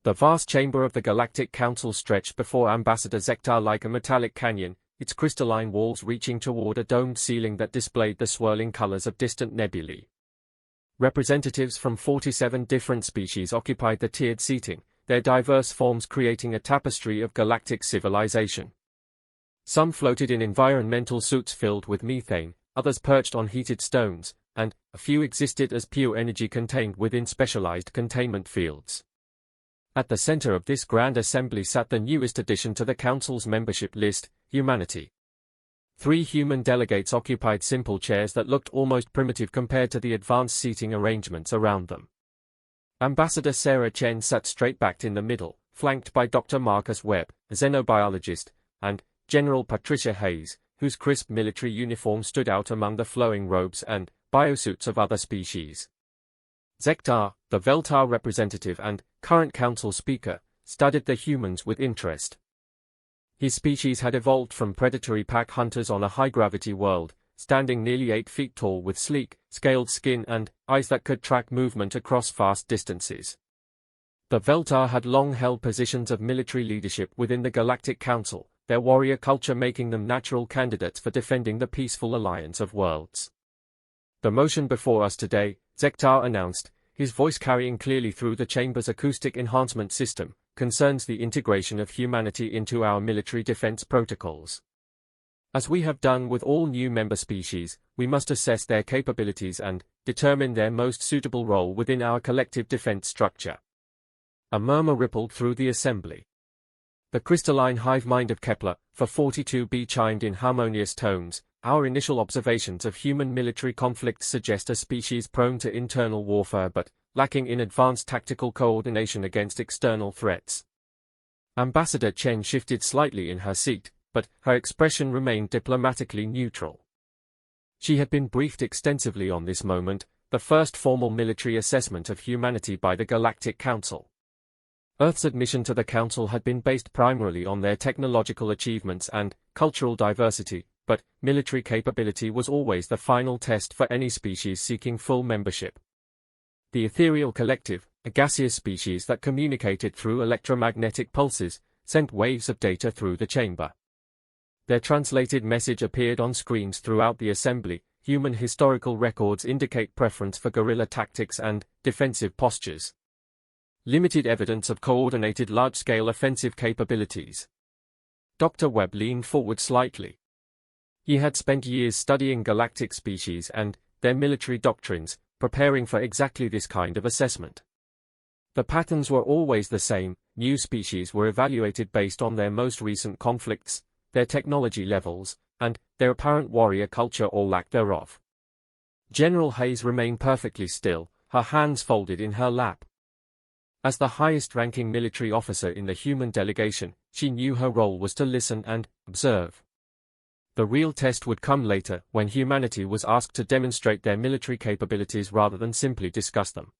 The vast chamber of the Galactic Council stretched before Ambassador Zektar like a metallic canyon, its crystalline walls reaching toward a domed ceiling that displayed the swirling colors of distant nebulae. Representatives from 47 different species occupied the tiered seating, their diverse forms creating a tapestry of galactic civilization. Some floated in environmental suits filled with methane, others perched on heated stones, and a few existed as pure energy contained within specialized containment fields. At the center of this grand assembly sat the newest addition to the Council's membership list, humanity. 3 human delegates occupied simple chairs that looked almost primitive compared to the advanced seating arrangements around them. Ambassador Sarah Chen sat straight-backed in the middle, flanked by Dr. Marcus Webb, a xenobiologist, and General Patricia Hayes, whose crisp military uniform stood out among the flowing robes and biosuits of other species. Zektar, the Veltar representative and current council speaker, studied the humans with interest. His species had evolved from predatory pack hunters on a high-gravity world, standing nearly 8 feet tall with sleek, scaled skin and eyes that could track movement across vast distances. The Veltar had long held positions of military leadership within the Galactic Council, their warrior culture making them natural candidates for defending the peaceful alliance of worlds. "The motion before us today," Zektar announced, his voice carrying clearly through the chamber's acoustic enhancement system, "concerns the integration of humanity into our military defense protocols. As we have done with all new member species, we must assess their capabilities and determine their most suitable role within our collective defense structure." A murmur rippled through the assembly. The crystalline hive mind of Kepler, for 42b chimed in harmonious tones, "Our initial observations of human military conflicts suggest a species prone to internal warfare but lacking in advanced tactical coordination against external threats." Ambassador Chen shifted slightly in her seat, but her expression remained diplomatically neutral. She had been briefed extensively on this moment, the first formal military assessment of humanity by the Galactic Council. Earth's admission to the Council had been based primarily on their technological achievements and cultural diversity, but military capability was always the final test for any species seeking full membership. The Ethereal Collective, a gaseous species that communicated through electromagnetic pulses, sent waves of data through the chamber. Their translated message appeared on screens throughout the assembly. Human historical records indicate preference for guerrilla tactics and defensive postures. Limited evidence of coordinated large-scale offensive capabilities. Dr. Webb leaned forward slightly. He had spent years studying galactic species and their military doctrines, preparing for exactly this kind of assessment. The patterns were always the same: new species were evaluated based on their most recent conflicts, their technology levels, and their apparent warrior culture or lack thereof. General Hayes remained perfectly still, her hands folded in her lap. As the highest-ranking military officer in the human delegation, she knew her role was to listen and observe. The real test would come later, when humanity was asked to demonstrate their military capabilities rather than simply discuss them.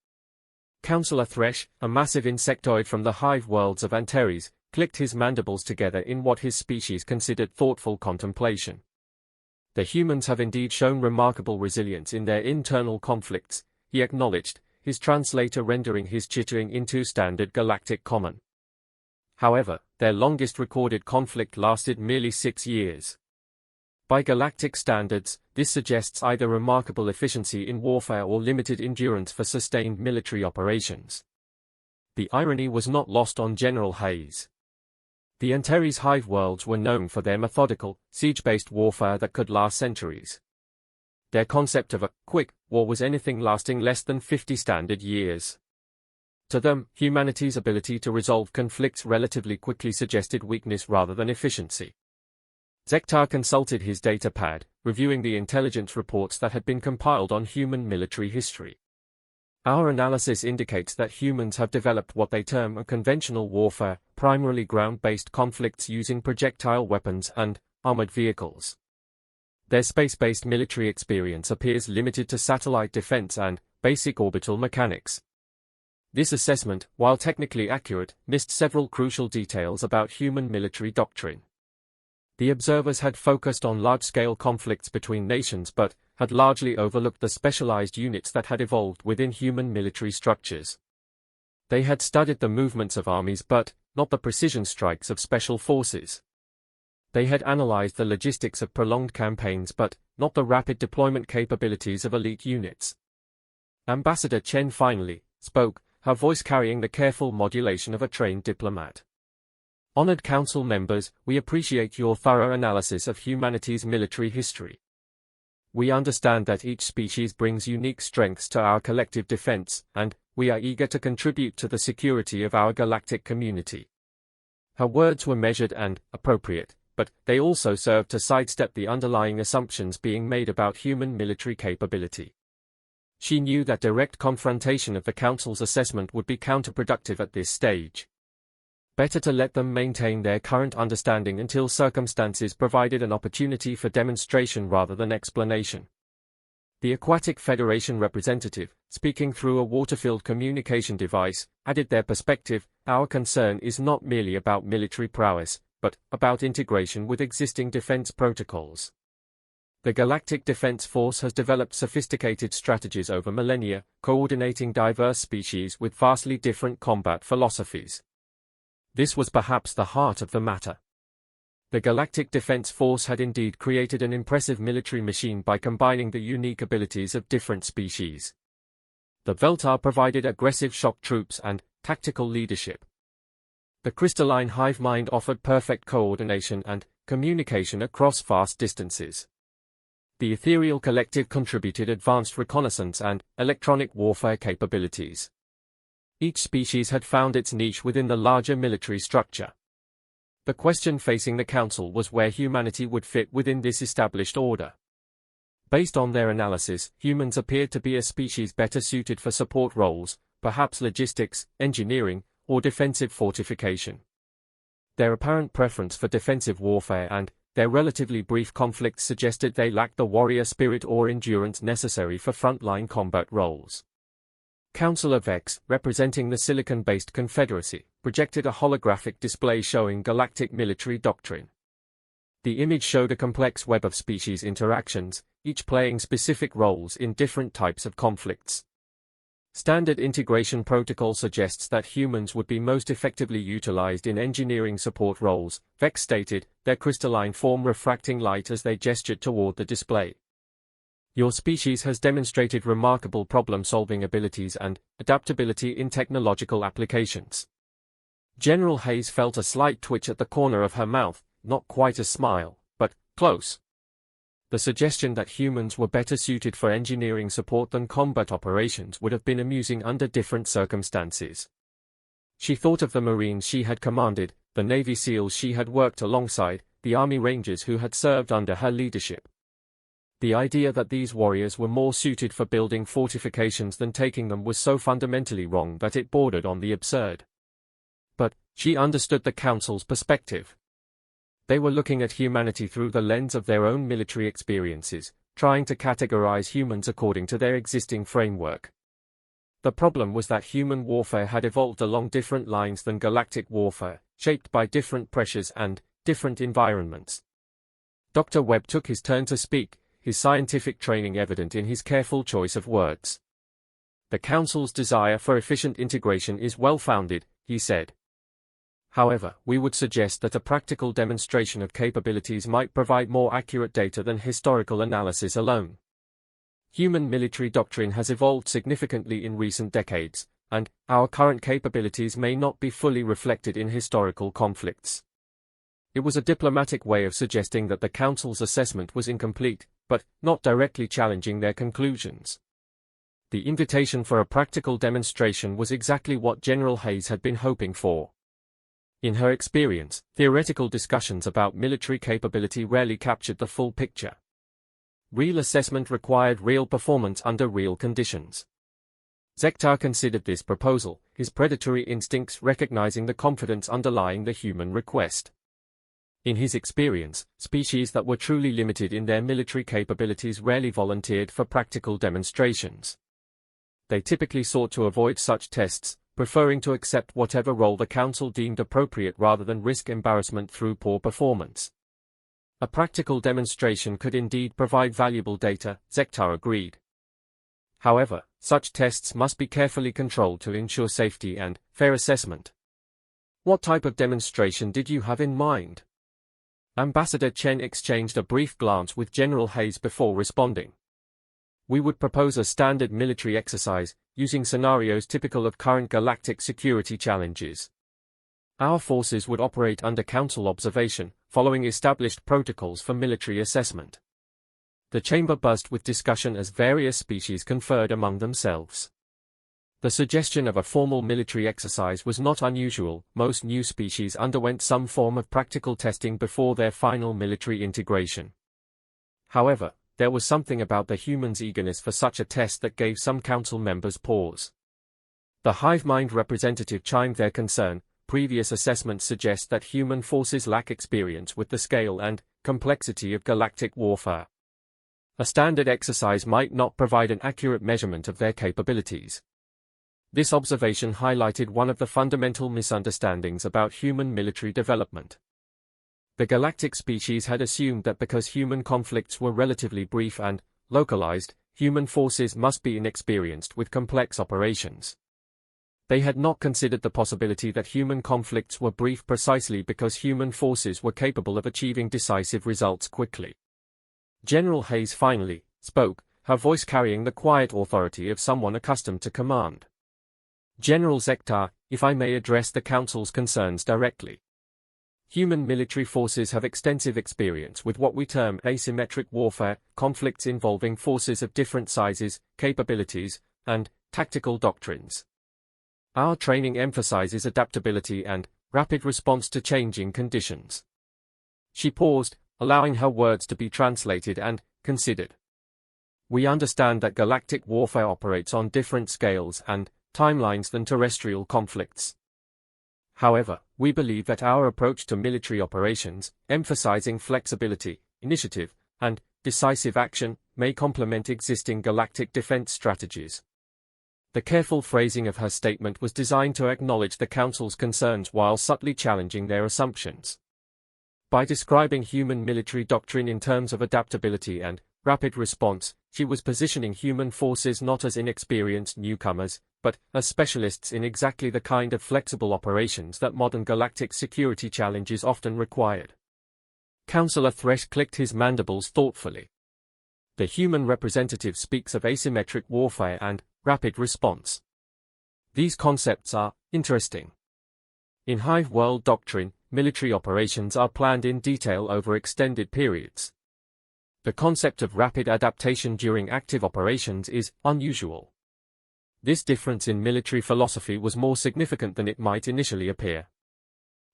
Councillor Thresh, a massive insectoid from the hive worlds of Antares, clicked his mandibles together in what his species considered thoughtful contemplation. "The humans have indeed shown remarkable resilience in their internal conflicts," he acknowledged, his translator rendering his chittering into standard galactic common. However, their longest recorded conflict lasted merely 6 years. By galactic standards, this suggests either remarkable efficiency in warfare or limited endurance for sustained military operations. The irony was not lost on General Hayes. The Antares hive worlds were known for their methodical, siege-based warfare that could last centuries. Their concept of a quick war was anything lasting less than 50 standard years. To them, humanity's ability to resolve conflicts relatively quickly suggested weakness rather than efficiency. Zektar consulted his data pad, reviewing the intelligence reports that had been compiled on human military history. "Our analysis indicates that humans have developed what they term a conventional warfare, primarily ground-based conflicts using projectile weapons and armored vehicles. Their space-based military experience appears limited to satellite defense and basic orbital mechanics." This assessment, while technically accurate, missed several crucial details about human military doctrine. The observers had focused on large-scale conflicts between nations but had largely overlooked the specialized units that had evolved within human military structures. They had studied the movements of armies but not the precision strikes of special forces. They had analyzed the logistics of prolonged campaigns but not the rapid deployment capabilities of elite units. Ambassador Chen finally spoke, her voice carrying the careful modulation of a trained diplomat. Honored Council members, we appreciate your thorough analysis of humanity's military history. We understand that each species brings unique strengths to our collective defense, and we are eager to contribute to the security of our galactic community. Her words were measured and appropriate, but they also served to sidestep the underlying assumptions being made about human military capability. She knew that direct confrontation of the Council's assessment would be counterproductive at this stage. Better to let them maintain their current understanding until circumstances provided an opportunity for demonstration rather than explanation. The Aquatic Federation representative, speaking through a water-filled communication device, added their perspective. Our concern is not merely about military prowess, but about integration with existing defense protocols. The Galactic Defense Force has developed sophisticated strategies over millennia, coordinating diverse species with vastly different combat philosophies. This was perhaps the heart of the matter. The Galactic Defense Force had indeed created an impressive military machine by combining the unique abilities of different species. The Veltar provided aggressive shock troops and tactical leadership. The crystalline hive mind offered perfect coordination and communication across vast distances. The ethereal collective contributed advanced reconnaissance and electronic warfare capabilities. Each species had found its niche within the larger military structure. The question facing the Council was where humanity would fit within this established order. Based on their analysis, humans appeared to be a species better suited for support roles, perhaps logistics, engineering, or defensive fortification. Their apparent preference for defensive warfare and their relatively brief conflicts suggested they lacked the warrior spirit or endurance necessary for frontline combat roles. Councillor Vex, representing the Silicon-based Confederacy, projected a holographic display showing galactic military doctrine. The image showed a complex web of species interactions, each playing specific roles in different types of conflicts. Standard integration protocol suggests that humans would be most effectively utilized in engineering support roles, Vex stated, their crystalline form refracting light as they gestured toward the display. Your species has demonstrated remarkable problem-solving abilities and adaptability in technological applications. General Hayes felt a slight twitch at the corner of her mouth, not quite a smile, but close. The suggestion that humans were better suited for engineering support than combat operations would have been amusing under different circumstances. She thought of the Marines she had commanded, the Navy SEALs she had worked alongside, the Army Rangers who had served under her leadership. The idea that these warriors were more suited for building fortifications than taking them was so fundamentally wrong that it bordered on the absurd. But she understood the Council's perspective. They were looking at humanity through the lens of their own military experiences, trying to categorize humans according to their existing framework. The problem was that human warfare had evolved along different lines than galactic warfare, shaped by different pressures and different environments. Dr. Webb took his turn to speak, his scientific training evident in his careful choice of words. The Council's desire for efficient integration is well-founded, he said. However, we would suggest that a practical demonstration of capabilities might provide more accurate data than historical analysis alone. Human military doctrine has evolved significantly in recent decades, and our current capabilities may not be fully reflected in historical conflicts. It was a diplomatic way of suggesting that the Council's assessment was incomplete, but not directly challenging their conclusions. The invitation for a practical demonstration was exactly what General Hayes had been hoping for. In her experience, theoretical discussions about military capability rarely captured the full picture. Real assessment required real performance under real conditions. Zektar considered this proposal, his predatory instincts recognizing the confidence underlying the human request. In his experience, species that were truly limited in their military capabilities rarely volunteered for practical demonstrations. They typically sought to avoid such tests, preferring to accept whatever role the Council deemed appropriate rather than risk embarrassment through poor performance. A practical demonstration could indeed provide valuable data, Zektar agreed. However, such tests must be carefully controlled to ensure safety and fair assessment. What type of demonstration did you have in mind? Ambassador Chen exchanged a brief glance with General Hayes before responding. We would propose a standard military exercise, using scenarios typical of current galactic security challenges. Our forces would operate under Council observation, following established protocols for military assessment. The chamber buzzed with discussion as various species conferred among themselves. The suggestion of a formal military exercise was not unusual. Most new species underwent some form of practical testing before their final military integration. However, there was something about the humans' eagerness for such a test that gave some council members pause. The hive mind representative chimed their concern. Previous assessments suggest that human forces lack experience with the scale and complexity of galactic warfare. A standard exercise might not provide an accurate measurement of their capabilities. This observation highlighted one of the fundamental misunderstandings about human military development. The galactic species had assumed that because human conflicts were relatively brief and localized, human forces must be inexperienced with complex operations. They had not considered the possibility that human conflicts were brief precisely because human forces were capable of achieving decisive results quickly. General Hayes finally spoke, her voice carrying the quiet authority of someone accustomed to command. General Zektar, if I may address the Council's concerns directly. Human military forces have extensive experience with what we term asymmetric warfare, conflicts involving forces of different sizes, capabilities, and tactical doctrines. Our training emphasizes adaptability and rapid response to changing conditions. She paused, allowing her words to be translated and considered. We understand that galactic warfare operates on different scales and timelines than terrestrial conflicts. However, we believe that our approach to military operations, emphasizing flexibility, initiative, and decisive action, may complement existing galactic defense strategies. The careful phrasing of her statement was designed to acknowledge the Council's concerns while subtly challenging their assumptions. By describing human military doctrine in terms of adaptability and rapid response, she was positioning human forces not as inexperienced newcomers, but as specialists in exactly the kind of flexible operations that modern galactic security challenges often required. Councillor Thresh clicked his mandibles thoughtfully. The human representative speaks of asymmetric warfare and rapid response. These concepts are interesting. In Hive World doctrine, military operations are planned in detail over extended periods. The concept of rapid adaptation during active operations is unusual. This difference in military philosophy was more significant than it might initially appear.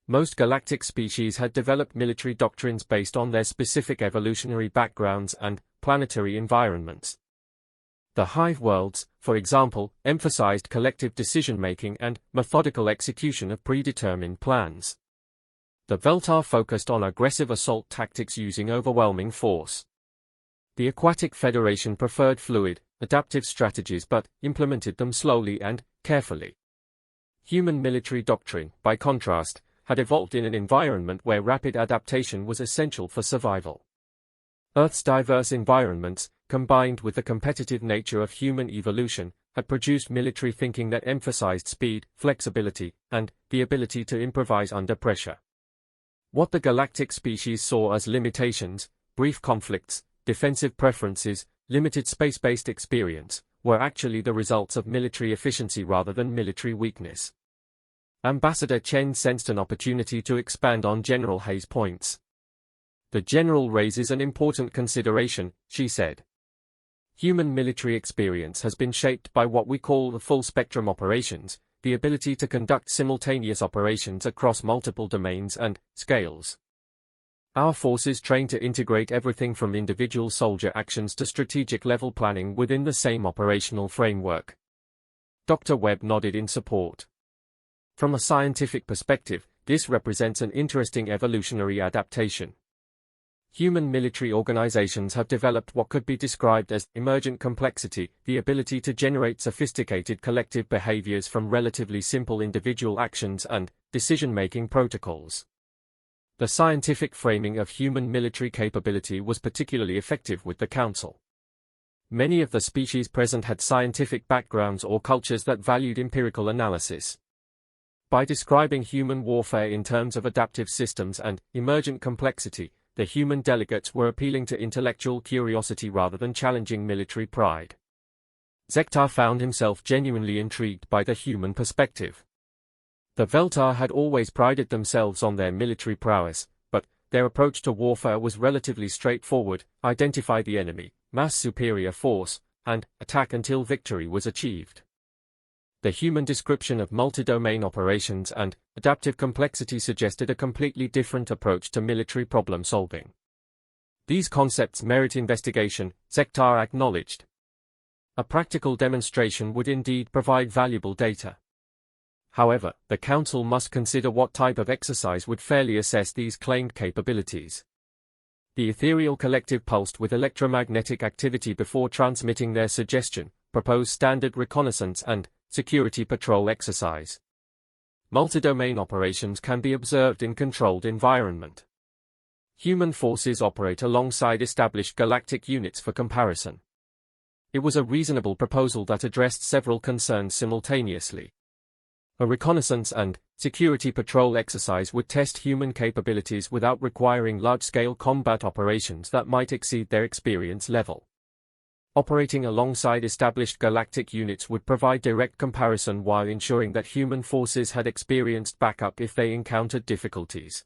Most galactic species had developed military doctrines based on their specific evolutionary backgrounds and planetary environments. The Hive worlds, for example, emphasized collective decision-making and methodical execution of predetermined plans. The Veltar focused on aggressive assault tactics using overwhelming force. The Aquatic Federation preferred fluid, adaptive strategies but implemented them slowly and carefully. Human military doctrine, by contrast, had evolved in an environment where rapid adaptation was essential for survival. Earth's diverse environments, combined with the competitive nature of human evolution, had produced military thinking that emphasized speed, flexibility, and the ability to improvise under pressure. What the galactic species saw as limitations, brief conflicts, defensive preferences, limited space-based experience, were actually the results of military efficiency rather than military weakness. Ambassador Chen sensed an opportunity to expand on General Hayes' points. The General raises an important consideration, she said. Human military experience has been shaped by what we call the full-spectrum operations, the ability to conduct simultaneous operations across multiple domains and scales. Our forces train to integrate everything from individual soldier actions to strategic-level planning within the same operational framework. Dr. Webb nodded in support. From a scientific perspective, this represents an interesting evolutionary adaptation. Human military organizations have developed what could be described as emergent complexity, the ability to generate sophisticated collective behaviors from relatively simple individual actions and decision-making protocols. The scientific framing of human military capability was particularly effective with the Council. Many of the species present had scientific backgrounds or cultures that valued empirical analysis. By describing human warfare in terms of adaptive systems and emergent complexity, the human delegates were appealing to intellectual curiosity rather than challenging military pride. Zektar found himself genuinely intrigued by the human perspective. The Veltar had always prided themselves on their military prowess, but their approach to warfare was relatively straightforward: identify the enemy, mass superior force, and attack until victory was achieved. The human description of multi-domain operations and adaptive complexity suggested a completely different approach to military problem solving. These concepts merit investigation, Zektar acknowledged. A practical demonstration would indeed provide valuable data. However, the Council must consider what type of exercise would fairly assess these claimed capabilities. The ethereal collective pulsed with electromagnetic activity before transmitting their suggestion, proposed standard reconnaissance and security patrol exercise. Multi-domain operations can be observed in controlled environment. Human forces operate alongside established galactic units for comparison. It was a reasonable proposal that addressed several concerns simultaneously. A reconnaissance and security patrol exercise would test human capabilities without requiring large-scale combat operations that might exceed their experience level. Operating alongside established galactic units would provide direct comparison while ensuring that human forces had experienced backup if they encountered difficulties.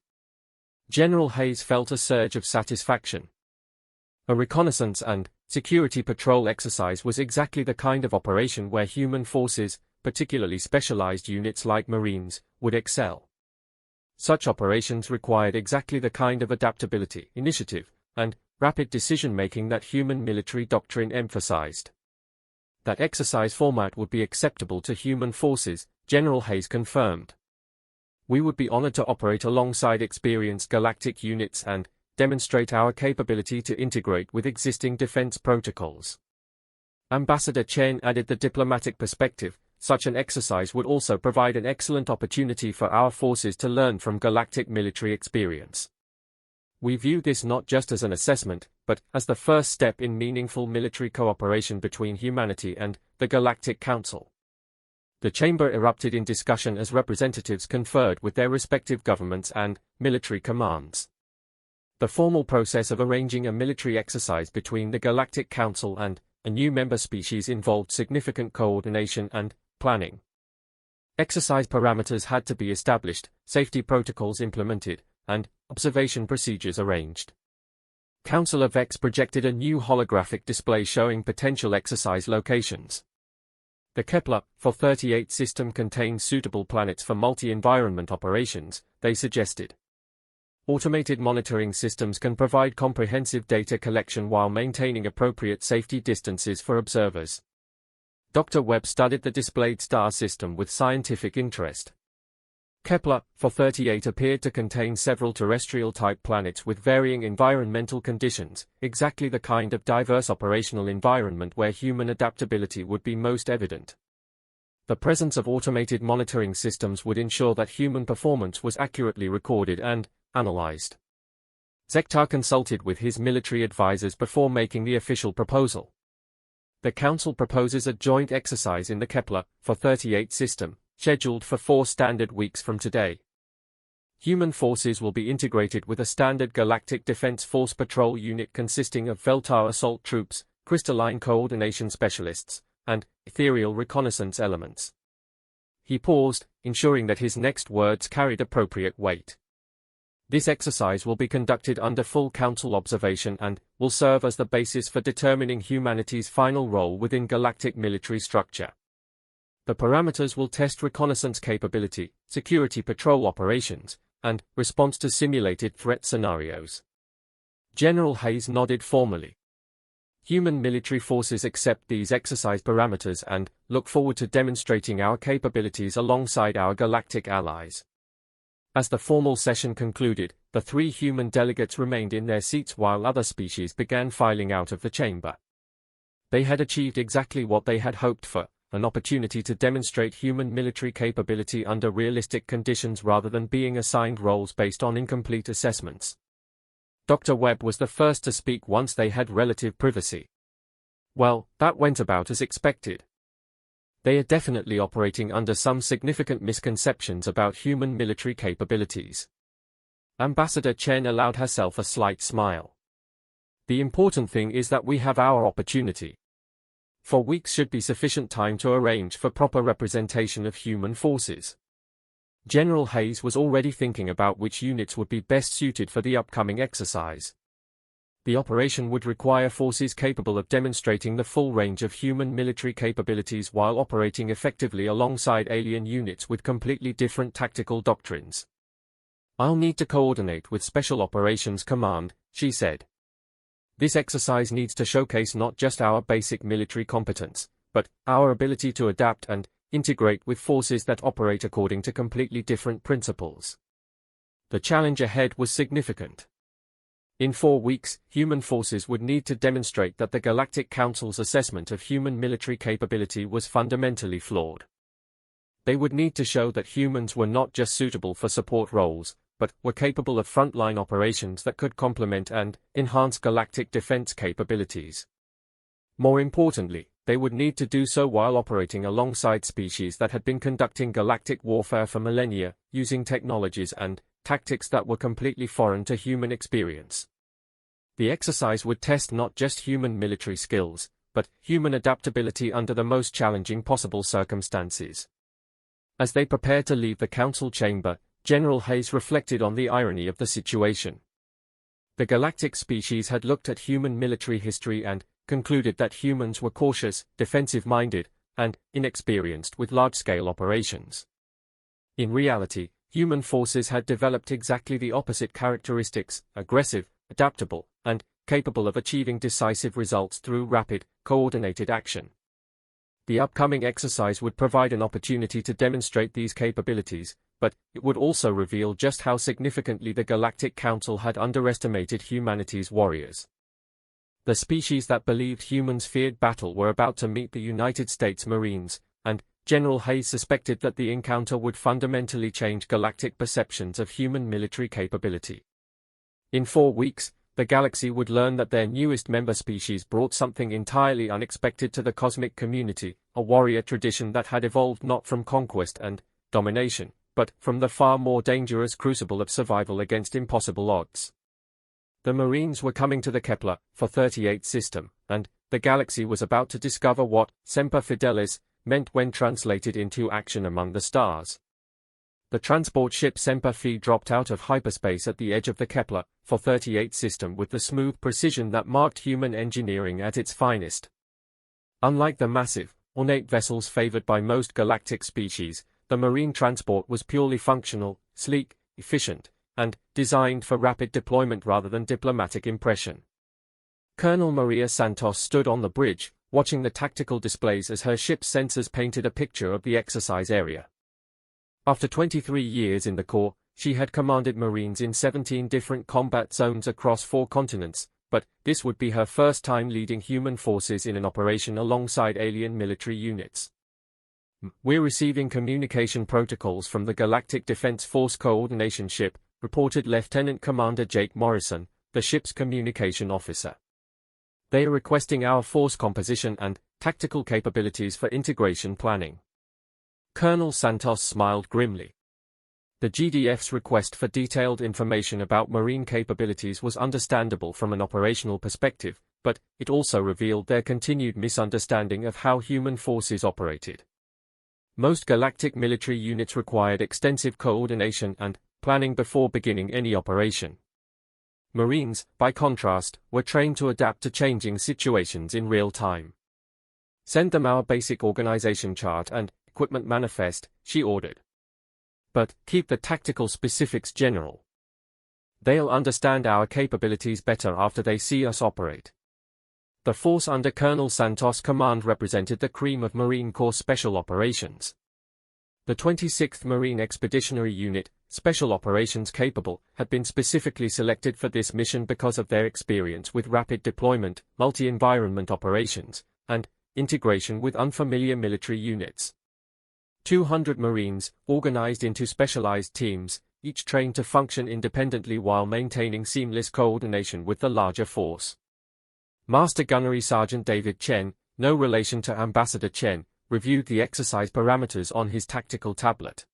General Hayes felt a surge of satisfaction. A reconnaissance and security patrol exercise was exactly the kind of operation where human forces, particularly specialized units like Marines, would excel. Such operations required exactly the kind of adaptability, initiative, and rapid decision-making that human military doctrine emphasized. That exercise format would be acceptable to human forces, General Hayes confirmed. We would be honored to operate alongside experienced galactic units and demonstrate our capability to integrate with existing defense protocols. Ambassador Chen added the diplomatic perspective. Such an exercise would also provide an excellent opportunity for our forces to learn from galactic military experience. We view this not just as an assessment, but as the first step in meaningful military cooperation between humanity and the Galactic Council. The chamber erupted in discussion as representatives conferred with their respective governments and military commands. The formal process of arranging a military exercise between the Galactic Council and a new member species involved significant coordination and planning. Exercise parameters had to be established, safety protocols implemented, and observation procedures arranged. Councilor Vex projected a new holographic display showing potential exercise locations. The Kepler-438 system contains suitable planets for multi-environment operations, they suggested. Automated monitoring systems can provide comprehensive data collection while maintaining appropriate safety distances for observers. Dr. Webb studied the displayed star system with scientific interest. Kepler-438 appeared to contain several terrestrial-type planets with varying environmental conditions, exactly the kind of diverse operational environment where human adaptability would be most evident. The presence of automated monitoring systems would ensure that human performance was accurately recorded and analyzed. Zektar consulted with his military advisors before making the official proposal. The Council proposes a joint exercise in the Kepler-438 system, scheduled for 4 standard weeks from today. Human forces will be integrated with a standard Galactic Defense Force patrol unit consisting of Veltar assault troops, crystalline coordination specialists, and ethereal reconnaissance elements. He paused, ensuring that his next words carried appropriate weight. This exercise will be conducted under full Council observation and will serve as the basis for determining humanity's final role within galactic military structure. The parameters will test reconnaissance capability, security patrol operations, and response to simulated threat scenarios. General Hayes nodded formally. Human military forces accept these exercise parameters and look forward to demonstrating our capabilities alongside our galactic allies. As the formal session concluded, the 3 human delegates remained in their seats while other species began filing out of the chamber. They had achieved exactly what they had hoped for, an opportunity to demonstrate human military capability under realistic conditions rather than being assigned roles based on incomplete assessments. Dr. Webb was the first to speak once they had relative privacy. Well, that went about as expected. They are definitely operating under some significant misconceptions about human military capabilities. Ambassador Chen allowed herself a slight smile. The important thing is that we have our opportunity. 4 weeks should be sufficient time to arrange for proper representation of human forces. General Hayes was already thinking about which units would be best suited for the upcoming exercise. The operation would require forces capable of demonstrating the full range of human military capabilities while operating effectively alongside alien units with completely different tactical doctrines. "I'll need to coordinate with Special Operations Command," she said. "This exercise needs to showcase not just our basic military competence, but our ability to adapt and integrate with forces that operate according to completely different principles." The challenge ahead was significant. In 4 weeks, human forces would need to demonstrate that the Galactic Council's assessment of human military capability was fundamentally flawed. They would need to show that humans were not just suitable for support roles, but were capable of frontline operations that could complement and enhance galactic defense capabilities. More importantly, they would need to do so while operating alongside species that had been conducting galactic warfare for millennia, using technologies and tactics that were completely foreign to human experience. The exercise would test not just human military skills, but human adaptability under the most challenging possible circumstances. As they prepared to leave the council chamber, General Hayes reflected on the irony of the situation. The galactic species had looked at human military history and concluded that humans were cautious, defensive-minded, and inexperienced with large-scale operations. In reality, human forces had developed exactly the opposite characteristics: aggressive, adaptable, and capable of achieving decisive results through rapid, coordinated action. The upcoming exercise would provide an opportunity to demonstrate these capabilities, but it would also reveal just how significantly the Galactic Council had underestimated humanity's warriors. The species that believed humans feared battle were about to meet the United States Marines, and General Hayes suspected that the encounter would fundamentally change galactic perceptions of human military capability. In 4 weeks, the galaxy would learn that their newest member species brought something entirely unexpected to the cosmic community, a warrior tradition that had evolved not from conquest and domination, but from the far more dangerous crucible of survival against impossible odds. The Marines were coming to the Kepler 438 system, and the galaxy was about to discover what Semper Fidelis meant when translated into action among the stars. The transport ship Semper Fi dropped out of hyperspace at the edge of the Kepler 438 system with the smooth precision that marked human engineering at its finest. Unlike the massive, ornate vessels favored by most galactic species, the marine transport was purely functional, sleek, efficient, and designed for rapid deployment rather than diplomatic impression. Colonel Maria Santos stood on the bridge, watching the tactical displays as her ship's sensors painted a picture of the exercise area. After 23 years in the Corps, she had commanded Marines in 17 different combat zones across 4 continents, but this would be her first time leading human forces in an operation alongside alien military units. "We're receiving communication protocols from the Galactic Defense Force Coordination Ship," reported Lieutenant Commander Jake Morrison, the ship's communication officer. "They are requesting our force composition and tactical capabilities for integration planning." Colonel Santos smiled grimly. The GDF's request for detailed information about marine capabilities was understandable from an operational perspective, but it also revealed their continued misunderstanding of how human forces operated. Most galactic military units required extensive coordination and planning before beginning any operation. Marines, by contrast, were trained to adapt to changing situations in real time. "Send them our basic organization chart and equipment manifest," she ordered. "But keep the tactical specifics general. They'll understand our capabilities better after they see us operate." The force under Colonel Santos' command represented the cream of Marine Corps Special Operations. The 26th Marine Expeditionary Unit, Special Operations Capable, had been specifically selected for this mission because of their experience with rapid deployment, multi-environment operations, and integration with unfamiliar military units. 200 Marines, organized into specialized teams, each trained to function independently while maintaining seamless coordination with the larger force. Master Gunnery Sergeant David Chen, no relation to Ambassador Chen, reviewed the exercise parameters on his tactical tablet.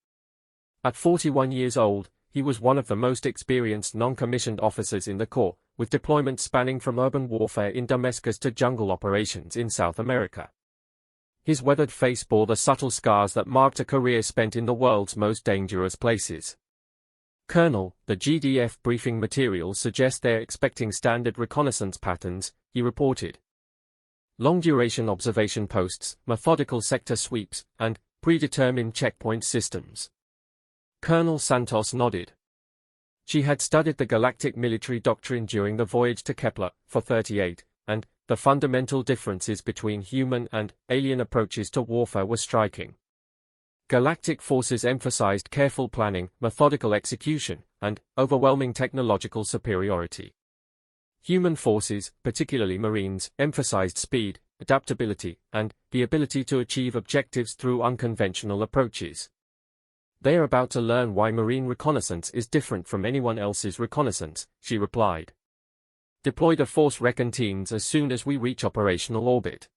At 41 years old, he was one of the most experienced non-commissioned officers in the Corps, with deployments spanning from urban warfare in Damascus to jungle operations in South America. His weathered face bore the subtle scars that marked a career spent in the world's most dangerous places. "Colonel, the GDF briefing materials suggest they're expecting standard reconnaissance patterns," he reported. "Long-duration observation posts, methodical sector sweeps, and predetermined checkpoint systems." Colonel Santos nodded. She had studied the Galactic military doctrine during the voyage to Kepler, for 38, and the fundamental differences between human and alien approaches to warfare were striking. Galactic forces emphasized careful planning, methodical execution, and overwhelming technological superiority. Human forces, particularly Marines, emphasized speed, adaptability, and the ability to achieve objectives through unconventional approaches. "They are about to learn why Marine reconnaissance is different from anyone else's reconnaissance," she replied. "Deploy the Force Recon teams as soon as we reach operational orbit.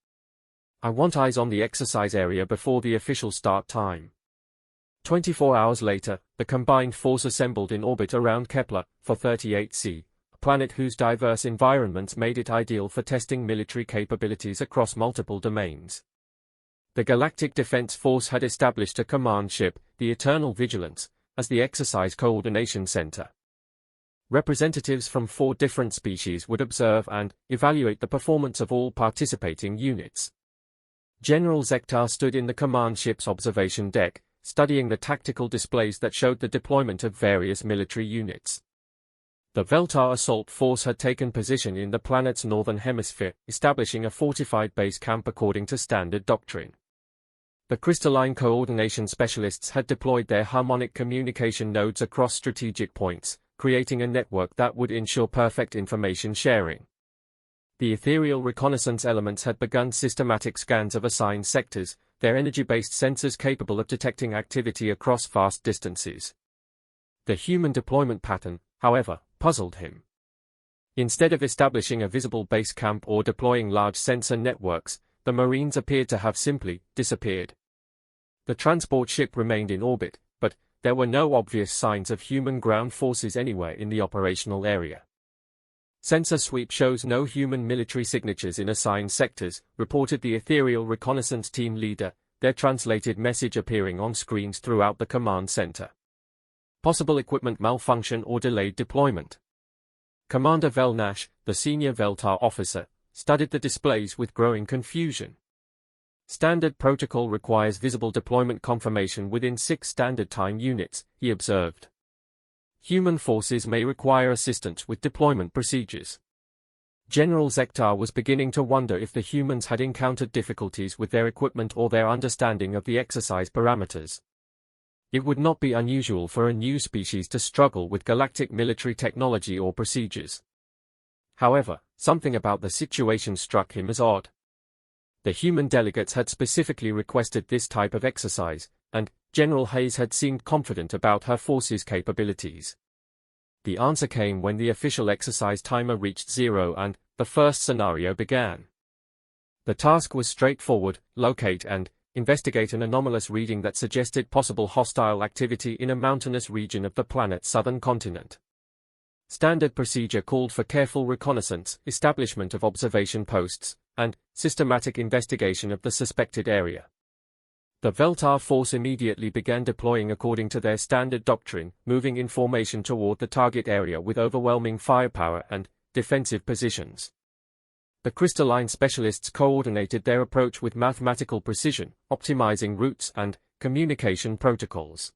I want eyes on the exercise area before the official start time." 24 hours later, the combined force assembled in orbit around Kepler, for 38c, a planet whose diverse environments made it ideal for testing military capabilities across multiple domains. The Galactic Defense Force had established a command ship, the Eternal Vigilance, as the Exercise Coordination Center. Representatives from 4 different species would observe and evaluate the performance of all participating units. General Zektar stood in the command ship's observation deck, studying the tactical displays that showed the deployment of various military units. The Veltar Assault Force had taken position in the planet's northern hemisphere, establishing a fortified base camp according to standard doctrine. The Crystalline Coordination Specialists had deployed their harmonic communication nodes across strategic points, creating a network that would ensure perfect information sharing. The ethereal reconnaissance elements had begun systematic scans of assigned sectors, their energy-based sensors capable of detecting activity across vast distances. The human deployment pattern, however, puzzled him. Instead of establishing a visible base camp or deploying large sensor networks, the Marines appeared to have simply disappeared. The transport ship remained in orbit, but there were no obvious signs of human ground forces anywhere in the operational area. "Sensor sweep shows no human military signatures in assigned sectors," reported the ethereal reconnaissance team leader, their translated message appearing on screens throughout the command center. "Possible equipment malfunction or delayed deployment." Commander Velnash, the senior Veltar officer, studied the displays with growing confusion. "Standard protocol requires visible deployment confirmation within 6 standard time units," he observed. "Human forces may require assistance with deployment procedures." General Zektar was beginning to wonder if the humans had encountered difficulties with their equipment or their understanding of the exercise parameters. It would not be unusual for a new species to struggle with galactic military technology or procedures. However, something about the situation struck him as odd. The human delegates had specifically requested this type of exercise, and General Hayes had seemed confident about her force's capabilities. The answer came when the official exercise timer reached 0 and the first scenario began. The task was straightforward: locate and investigate an anomalous reading that suggested possible hostile activity in a mountainous region of the planet's southern continent. Standard procedure called for careful reconnaissance, establishment of observation posts, and systematic investigation of the suspected area. The Veltar force immediately began deploying according to their standard doctrine, moving in formation toward the target area with overwhelming firepower and defensive positions. The crystalline specialists coordinated their approach with mathematical precision, optimizing routes and communication protocols.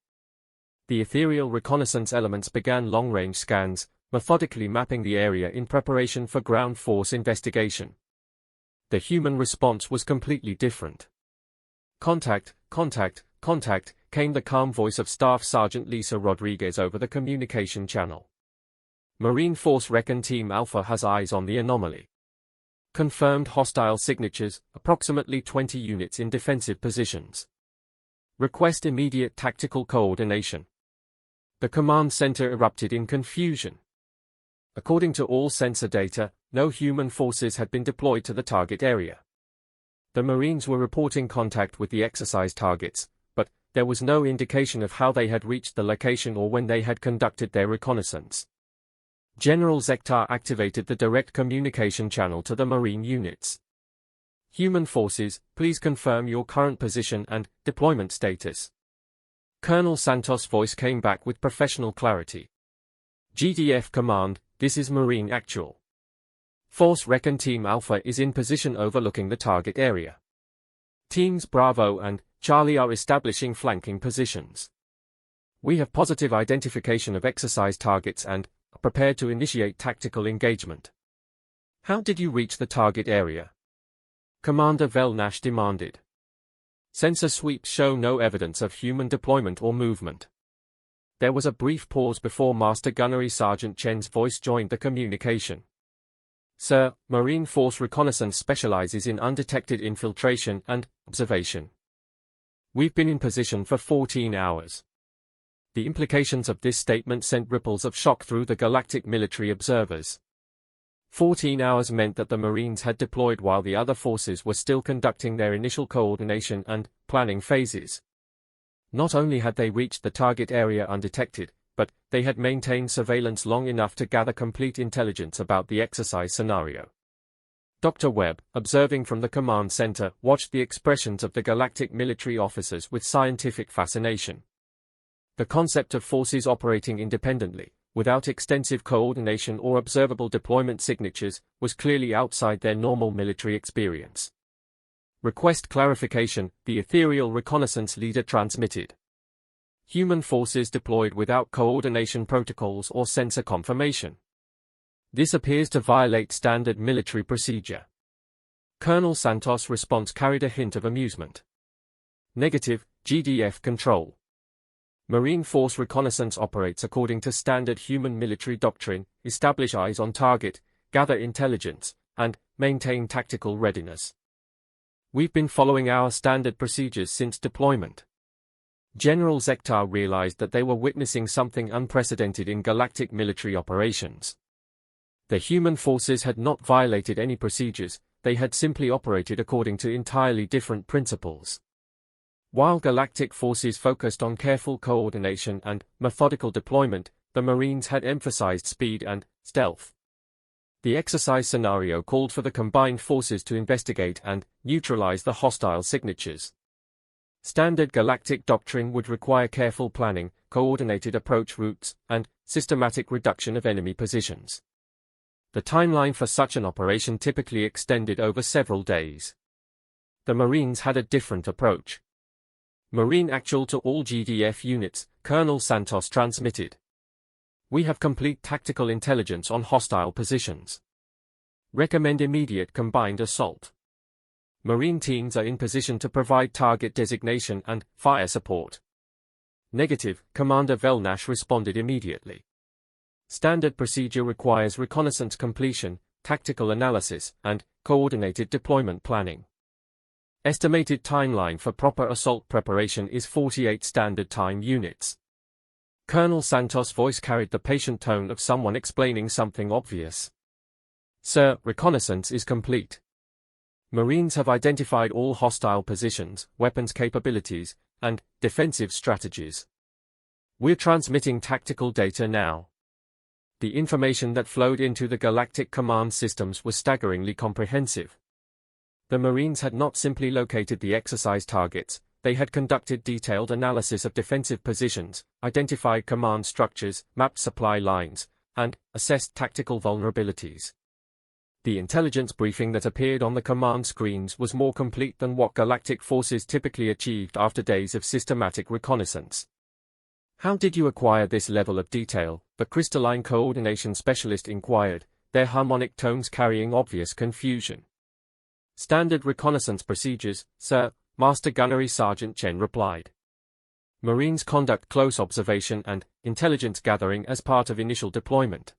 The ethereal reconnaissance elements began long-range scans, methodically mapping the area in preparation for ground force investigation. The human response was completely different. "Contact, contact, contact," came the calm voice of Staff Sergeant Lisa Rodriguez over the communication channel. "Marine Force Recon Team Alpha has eyes on the anomaly. Confirmed hostile signatures, approximately 20 units in defensive positions. Request immediate tactical coordination." The command center erupted in confusion. According to all sensor data, no human forces had been deployed to the target area. The Marines were reporting contact with the exercise targets, but there was no indication of how they had reached the location or when they had conducted their reconnaissance. General Zektar activated the direct communication channel to the Marine units. Human forces, please confirm your current position and deployment status. Colonel Santos' voice came back with professional clarity. GDF Command, this is Marine Actual. Force Recon Team Alpha is in position overlooking the target area. Teams Bravo and Charlie are establishing flanking positions. We have positive identification of exercise targets and are prepared to initiate tactical engagement. How did you reach the target area? Commander Velnash demanded. Sensor sweeps show no evidence of human deployment or movement. There was a brief pause before Master Gunnery Sergeant Chen's voice joined the communication. Sir, Marine Force Reconnaissance specializes in undetected infiltration and observation. We've been in position for 14 hours. The implications of this statement sent ripples of shock through the Galactic military observers. 14 hours meant that the Marines had deployed while the other forces were still conducting their initial coordination and planning phases. Not only had they reached the target area undetected, but they had maintained surveillance long enough to gather complete intelligence about the exercise scenario. Dr. Webb, observing from the command center, watched the expressions of the Galactic military officers with scientific fascination. The concept of forces operating independently, without extensive coordination or observable deployment signatures, was clearly outside their normal military experience. Request clarification, the ethereal reconnaissance leader transmitted. Human forces deployed without coordination protocols or sensor confirmation. This appears to violate standard military procedure. Colonel Santos' response carried a hint of amusement. Negative, GDF control. Marine Force reconnaissance operates according to standard human military doctrine: establish eyes on target, gather intelligence, and maintain tactical readiness. We've been following our standard procedures since deployment. General Zektar realized that they were witnessing something unprecedented in Galactic military operations. The human forces had not violated any procedures, they had simply operated according to entirely different principles. While Galactic forces focused on careful coordination and methodical deployment, the Marines had emphasized speed and stealth. The exercise scenario called for the combined forces to investigate and neutralize the hostile signatures. Standard Galactic doctrine would require careful planning, coordinated approach routes, and systematic reduction of enemy positions. The timeline for such an operation typically extended over several days. The Marines had a different approach. Marine Actual to all GDF units, Colonel Santos transmitted. We have complete tactical intelligence on hostile positions. Recommend immediate combined assault. Marine teams are in position to provide target designation and fire support. Negative, Commander Velnash responded immediately. Standard procedure requires reconnaissance completion, tactical analysis, and coordinated deployment planning. Estimated timeline for proper assault preparation is 48 standard time units. Colonel Santos' voice carried the patient tone of someone explaining something obvious. Sir, reconnaissance is complete. Marines have identified all hostile positions, weapons capabilities, and defensive strategies. We're transmitting tactical data now. The information that flowed into the Galactic command systems was staggeringly comprehensive. The Marines had not simply located the exercise targets, they had conducted detailed analysis of defensive positions, identified command structures, mapped supply lines, and assessed tactical vulnerabilities. The intelligence briefing that appeared on the command screens was more complete than what Galactic forces typically achieved after days of systematic reconnaissance. How did you acquire this level of detail? The crystalline coordination specialist inquired, their harmonic tones carrying obvious confusion. Standard reconnaissance procedures, sir, Master Gunnery Sergeant Chen replied. Marines conduct close observation and intelligence gathering as part of initial deployment.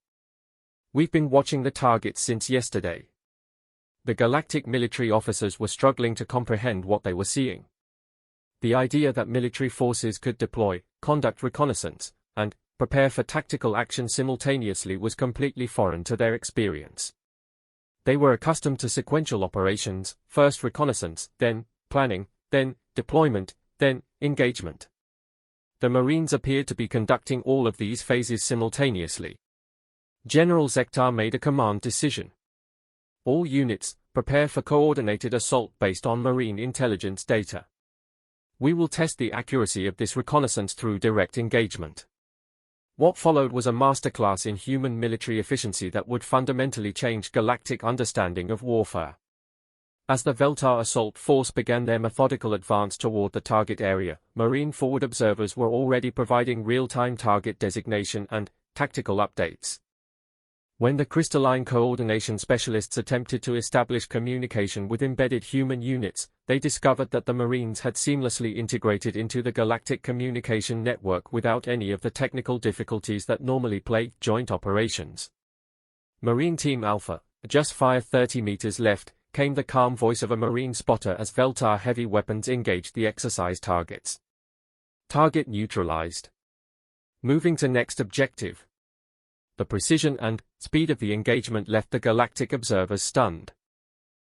We've been watching the targets since yesterday. The Galactic military officers were struggling to comprehend what they were seeing. The idea that military forces could deploy, conduct reconnaissance, and prepare for tactical action simultaneously was completely foreign to their experience. They were accustomed to sequential operations, first reconnaissance, then planning, then deployment, then engagement. The Marines appeared to be conducting all of these phases simultaneously. General Zektar made a command decision. All units, prepare for coordinated assault based on Marine intelligence data. We will test the accuracy of this reconnaissance through direct engagement. What followed was a masterclass in human military efficiency that would fundamentally change galactic understanding of warfare. As the Veltar assault force began their methodical advance toward the target area, Marine forward observers were already providing real-time target designation and tactical updates. When the crystalline coordination specialists attempted to establish communication with embedded human units, they discovered that the Marines had seamlessly integrated into the galactic communication network without any of the technical difficulties that normally plague joint operations. Marine Team Alpha, just fire 30 meters left, came the calm voice of a Marine spotter as Veltar heavy weapons engaged the exercise targets. Target neutralized. Moving to next objective. The precision and speed of the engagement left the galactic observers stunned.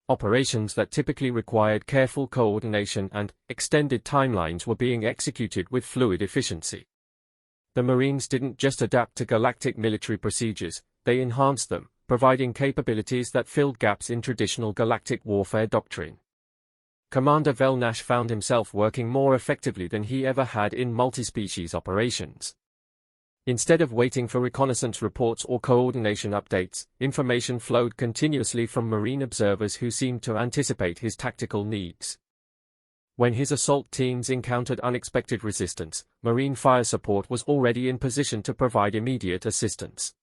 Operations that typically required careful coordination and extended timelines were being executed with fluid efficiency. The Marines didn't just adapt to galactic military procedures, they enhanced them, providing capabilities that filled gaps in traditional galactic warfare doctrine. Commander Velnash found himself working more effectively than he ever had in multi-species operations. Instead of waiting for reconnaissance reports or coordination updates, information flowed continuously from Marine observers who seemed to anticipate his tactical needs. When his assault teams encountered unexpected resistance, Marine fire support was already in position to provide immediate assistance.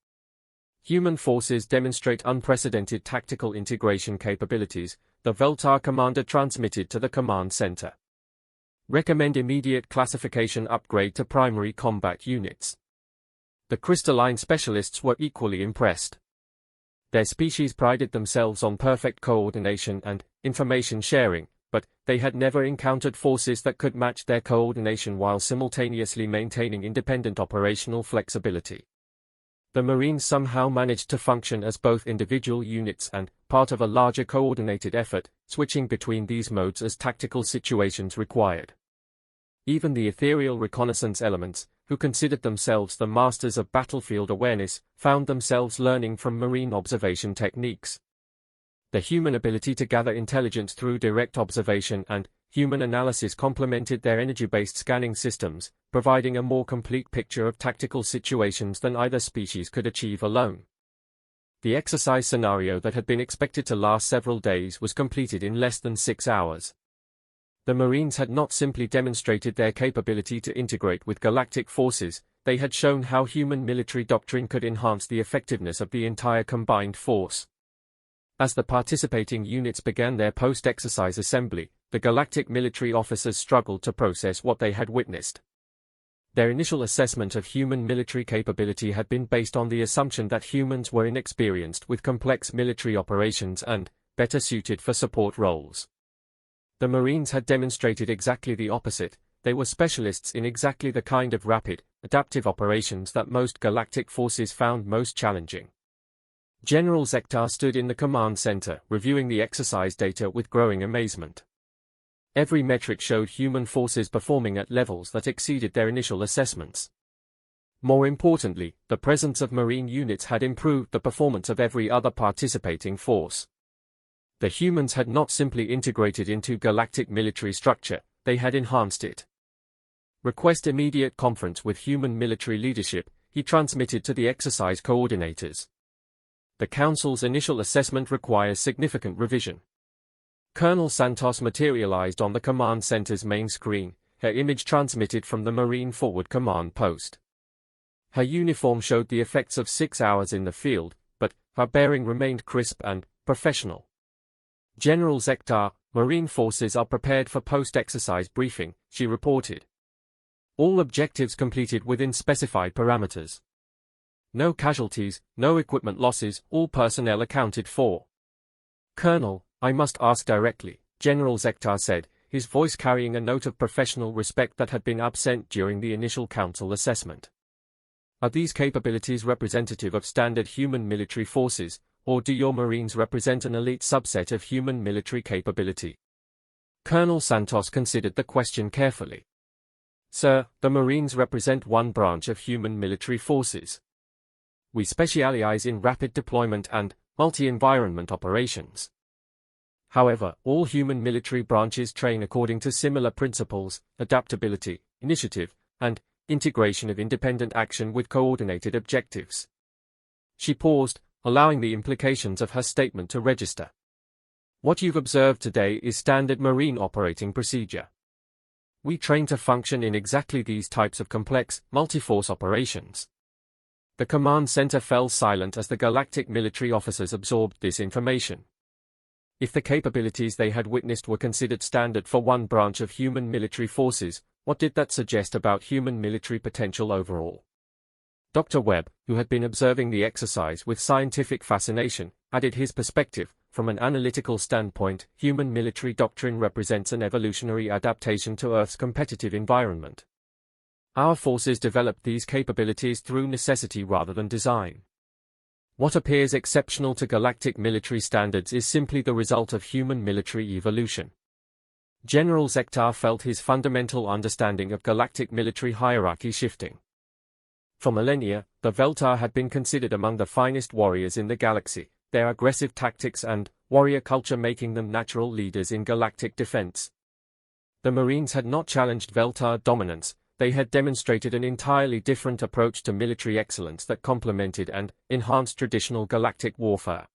Human forces demonstrate unprecedented tactical integration capabilities, the Veltar commander transmitted to the command center. Recommend immediate classification upgrade to primary combat units. The crystalline specialists were equally impressed. Their species prided themselves on perfect coordination and information sharing, but they had never encountered forces that could match their coordination while simultaneously maintaining independent operational flexibility. The Marines somehow managed to function as both individual units and part of a larger coordinated effort, switching between these modes as tactical situations required. Even the ethereal reconnaissance elements, who considered themselves the masters of battlefield awareness, found themselves learning from Marine observation techniques. The human ability to gather intelligence through direct observation and human analysis complemented their energy-based scanning systems, providing a more complete picture of tactical situations than either species could achieve alone. The exercise scenario that had been expected to last several days was completed in less than 6 hours. The Marines had not simply demonstrated their capability to integrate with galactic forces, they had shown how human military doctrine could enhance the effectiveness of the entire combined force. As the participating units began their post-exercise assembly, the galactic military officers struggled to process what they had witnessed. Their initial assessment of human military capability had been based on the assumption that humans were inexperienced with complex military operations and better suited for support roles. The Marines had demonstrated exactly the opposite. They were specialists in exactly the kind of rapid, adaptive operations that most galactic forces found most challenging. General Zektar stood in the command center, reviewing the exercise data with growing amazement. Every metric showed human forces performing at levels that exceeded their initial assessments. More importantly, the presence of Marine units had improved the performance of every other participating force. The humans had not simply integrated into galactic military structure, they had enhanced it. Request immediate conference with human military leadership, he transmitted to the exercise coordinators. The Council's initial assessment requires significant revision. Colonel Santos materialized on the command center's main screen, her image transmitted from the Marine Forward Command Post. Her uniform showed the effects of 6 hours in the field, but her bearing remained crisp and professional. General Zektar, Marine forces are prepared for post-exercise briefing, she reported. All objectives completed within specified parameters. No casualties, no equipment losses, all personnel accounted for. Colonel, I must ask directly, General Zektar said, his voice carrying a note of professional respect that had been absent during the initial council assessment. Are these capabilities representative of standard human military forces, or do your Marines represent an elite subset of human military capability? Colonel Santos considered the question carefully. Sir, the Marines represent one branch of human military forces. We specialize in rapid deployment and multi-environment operations. However, all human military branches train according to similar principles: adaptability, initiative, and integration of independent action with coordinated objectives. She paused, allowing the implications of her statement to register. What you've observed today is standard Marine operating procedure. We train to function in exactly these types of complex, multi-force operations. The command center fell silent as the Galactic military officers absorbed this information. If the capabilities they had witnessed were considered standard for one branch of human military forces, what did that suggest about human military potential overall? Dr. Webb, who had been observing the exercise with scientific fascination, added his perspective. From an analytical standpoint, human military doctrine represents an evolutionary adaptation to Earth's competitive environment. Our forces developed these capabilities through necessity rather than design. What appears exceptional to galactic military standards is simply the result of human military evolution. General Zektar felt his fundamental understanding of galactic military hierarchy shifting. For millennia, the Veltar had been considered among the finest warriors in the galaxy, their aggressive tactics and warrior culture making them natural leaders in galactic defense. The Marines had not challenged Veltar dominance. They had demonstrated an entirely different approach to military excellence that complemented and enhanced traditional galactic warfare.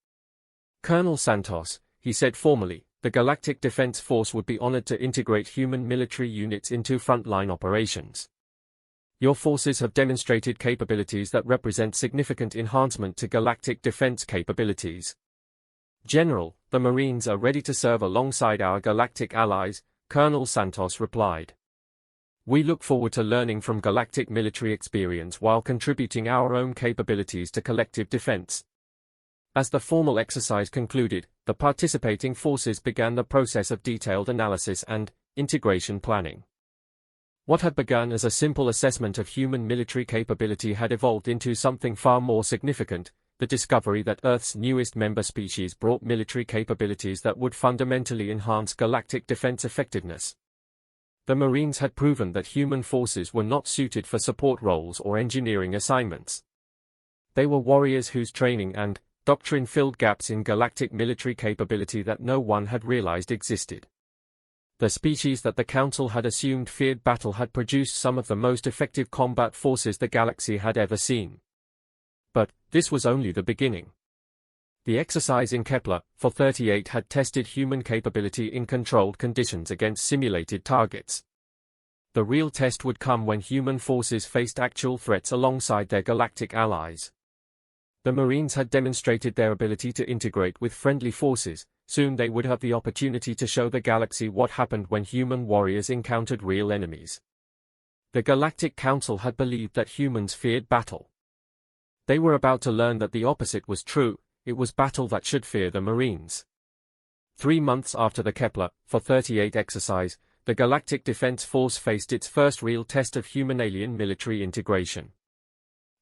Colonel Santos, he said formally, the Galactic Defense Force would be honored to integrate human military units into frontline operations. Your forces have demonstrated capabilities that represent significant enhancement to galactic defense capabilities. General, the Marines are ready to serve alongside our galactic allies, Colonel Santos replied. We look forward to learning from galactic military experience while contributing our own capabilities to collective defense. As the formal exercise concluded, the participating forces began the process of detailed analysis and integration planning. What had begun as a simple assessment of human military capability had evolved into something far more significant: the discovery that Earth's newest member species brought military capabilities that would fundamentally enhance galactic defense effectiveness. The Marines had proven that human forces were not suited for support roles or engineering assignments. They were warriors whose training and doctrine filled gaps in galactic military capability that no one had realized existed. The species that the Council had assumed feared battle had produced some of the most effective combat forces the galaxy had ever seen. But this was only the beginning. The exercise in Kepler 438 had tested human capability in controlled conditions against simulated targets. The real test would come when human forces faced actual threats alongside their galactic allies. The Marines had demonstrated their ability to integrate with friendly forces. Soon they would have the opportunity to show the galaxy what happened when human warriors encountered real enemies. The Galactic Council had believed that humans feared battle. They were about to learn that the opposite was true. It was battle that should fear the Marines. 3 months after the Kepler 438 exercise, the Galactic Defense Force faced its first real test of human-alien military integration.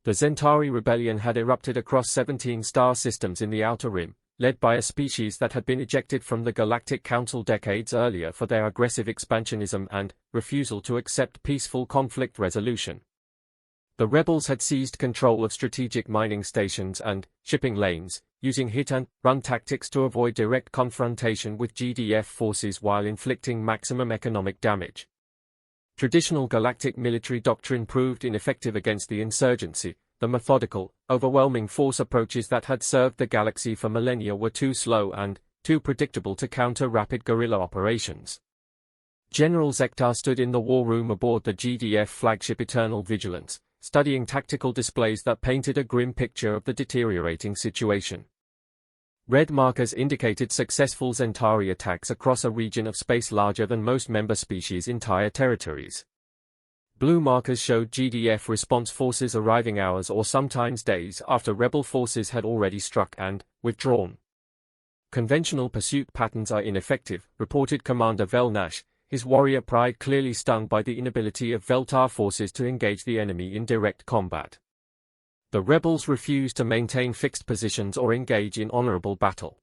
The Zentari rebellion had erupted across 17 star systems in the Outer Rim, led by a species that had been ejected from the Galactic Council decades earlier for their aggressive expansionism and refusal to accept peaceful conflict resolution. The rebels had seized control of strategic mining stations and shipping lanes, using hit-and-run tactics to avoid direct confrontation with GDF forces while inflicting maximum economic damage. Traditional galactic military doctrine proved ineffective against the insurgency. The methodical, overwhelming force approaches that had served the galaxy for millennia were too slow and too predictable to counter rapid guerrilla operations. General Zektar stood in the war room aboard the GDF flagship Eternal Vigilance, studying tactical displays that painted a grim picture of the deteriorating situation. Red markers indicated successful Zentari attacks across a region of space larger than most member species' entire territories. Blue markers showed GDF response forces arriving hours or sometimes days after rebel forces had already struck and withdrawn. Conventional pursuit patterns are ineffective, reported Commander Velnash, his warrior pride clearly stung by the inability of Veltar forces to engage the enemy in direct combat. The rebels refused to maintain fixed positions or engage in honorable battle.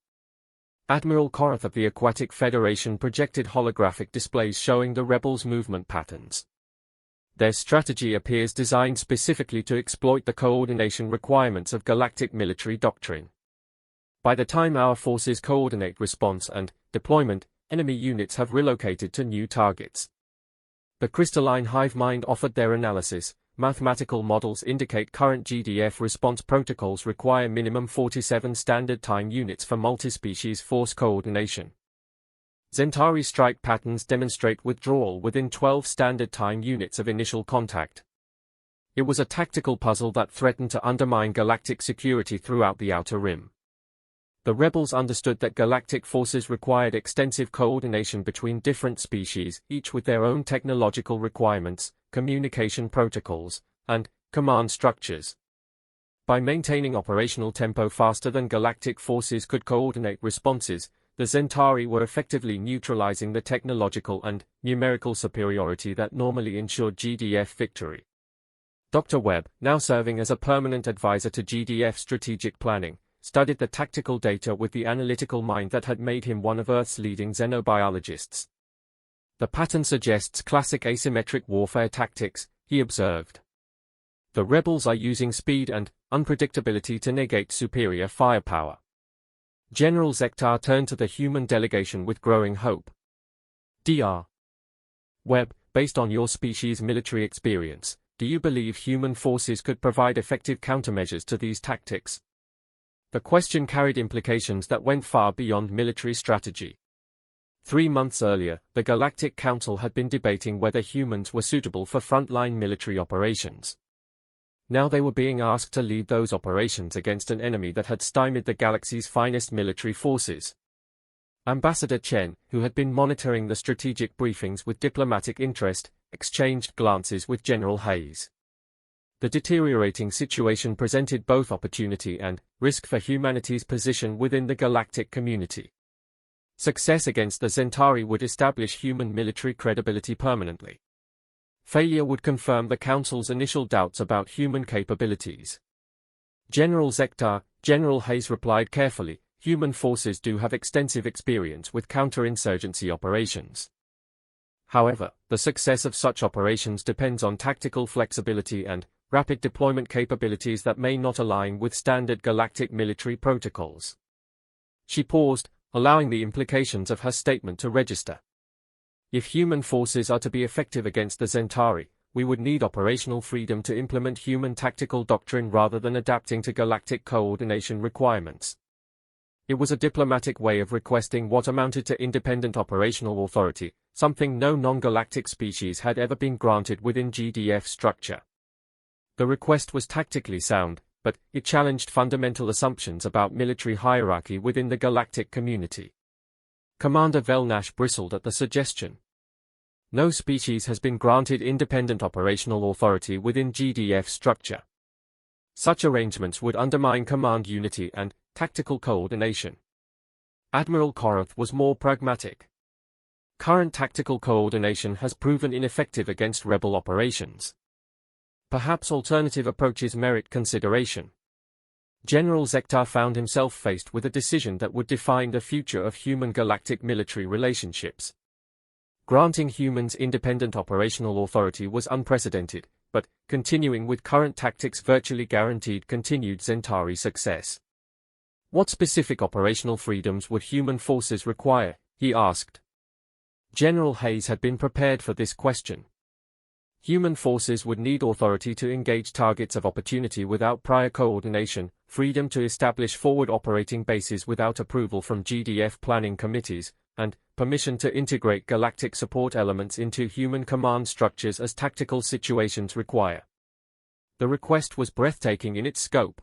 Admiral Korath of the Aquatic Federation projected holographic displays showing the rebels' movement patterns. Their strategy appears designed specifically to exploit the coordination requirements of galactic military doctrine. By the time our forces coordinate response and deployment, enemy units have relocated to new targets. The crystalline hive mind offered their analysis. Mathematical models indicate current GDF response protocols require minimum 47 standard time units for multi-species force coordination. Zentari strike patterns demonstrate withdrawal within 12 standard time units of initial contact. It was a tactical puzzle that threatened to undermine galactic security throughout the Outer Rim. The rebels understood that galactic forces required extensive coordination between different species, each with their own technological requirements, communication protocols, and command structures. By maintaining operational tempo faster than galactic forces could coordinate responses, the Zentari were effectively neutralizing the technological and numerical superiority that normally ensured GDF victory. Dr. Webb, now serving as a permanent advisor to GDF strategic planning, studied the tactical data with the analytical mind that had made him one of Earth's leading xenobiologists. The pattern suggests classic asymmetric warfare tactics, he observed. The rebels are using speed and unpredictability to negate superior firepower. General Zektar turned to the human delegation with growing hope. Dr. Webb, based on your species' military experience, do you believe human forces could provide effective countermeasures to these tactics? The question carried implications that went far beyond military strategy. 3 months earlier, the Galactic Council had been debating whether humans were suitable for frontline military operations. Now they were being asked to lead those operations against an enemy that had stymied the galaxy's finest military forces. Ambassador Chen, who had been monitoring the strategic briefings with diplomatic interest, exchanged glances with General Hayes. The deteriorating situation presented both opportunity and risk for humanity's position within the galactic community. Success against the Zentari would establish human military credibility permanently. Failure would confirm the Council's initial doubts about human capabilities. General Zektar, General Hayes replied carefully, human forces do have extensive experience with counterinsurgency operations. However, the success of such operations depends on tactical flexibility and rapid deployment capabilities that may not align with standard galactic military protocols. She paused, allowing the implications of her statement to register. If human forces are to be effective against the Zentari, we would need operational freedom to implement human tactical doctrine rather than adapting to galactic coordination requirements. It was a diplomatic way of requesting what amounted to independent operational authority, something no non-galactic species had ever been granted within GDF structure. The request was tactically sound, but it challenged fundamental assumptions about military hierarchy within the galactic community. Commander Velnash bristled at the suggestion. No species has been granted independent operational authority within GDF structure. Such arrangements would undermine command unity and tactical coordination. Admiral Korath was more pragmatic. Current tactical coordination has proven ineffective against rebel operations. Perhaps alternative approaches merit consideration. General Zektar found himself faced with a decision that would define the future of human galactic military relationships. Granting humans independent operational authority was unprecedented, but continuing with current tactics virtually guaranteed continued Zentari success. What specific operational freedoms would human forces require, he asked. General Hayes had been prepared for this question. Human forces would need authority to engage targets of opportunity without prior coordination, freedom to establish forward operating bases without approval from GDF planning committees, and permission to integrate galactic support elements into human command structures as tactical situations require. The request was breathtaking in its scope.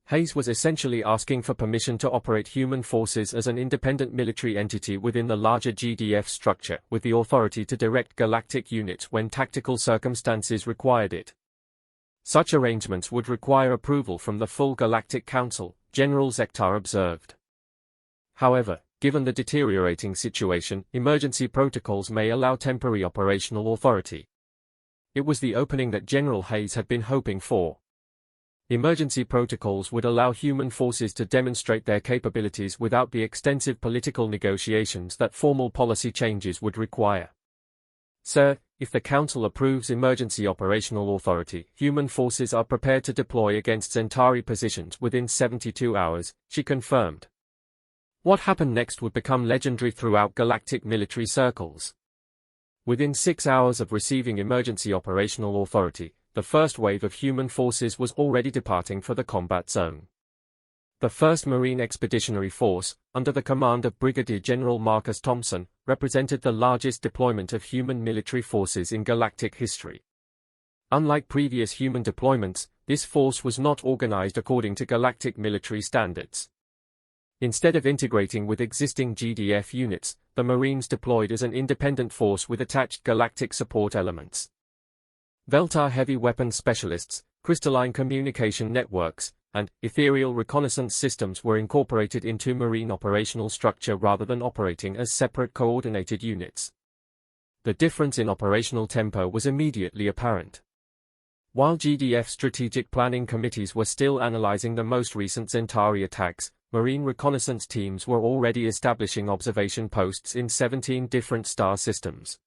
Hayes was essentially asking for permission to operate human forces as an independent military entity within the larger GDF structure, with the authority to direct galactic units when tactical circumstances required it. Such arrangements would require approval from the full Galactic Council, General Zektar observed. However, given the deteriorating situation, emergency protocols may allow temporary operational authority. It was the opening that General Hayes had been hoping for. Emergency protocols would allow human forces to demonstrate their capabilities without the extensive political negotiations that formal policy changes would require. Sir, if the Council approves emergency operational authority, human forces are prepared to deploy against Centauri positions within 72 hours, she confirmed. What happened next would become legendary throughout galactic military circles. Within 6 hours of receiving emergency operational authority, the first wave of human forces was already departing for the combat zone. The 1st Marine Expeditionary Force, under the command of Brigadier General Marcus Thompson, represented the largest deployment of human military forces in galactic history. Unlike previous human deployments, this force was not organized according to galactic military standards. Instead of integrating with existing GDF units, the Marines deployed as an independent force with attached galactic support elements. Veltar heavy weapons specialists, crystalline communication networks, and ethereal reconnaissance systems were incorporated into Marine operational structure rather than operating as separate coordinated units. The difference in operational tempo was immediately apparent. While GDF strategic planning committees were still analyzing the most recent Centauri attacks, Marine reconnaissance teams were already establishing observation posts in 17 different star systems.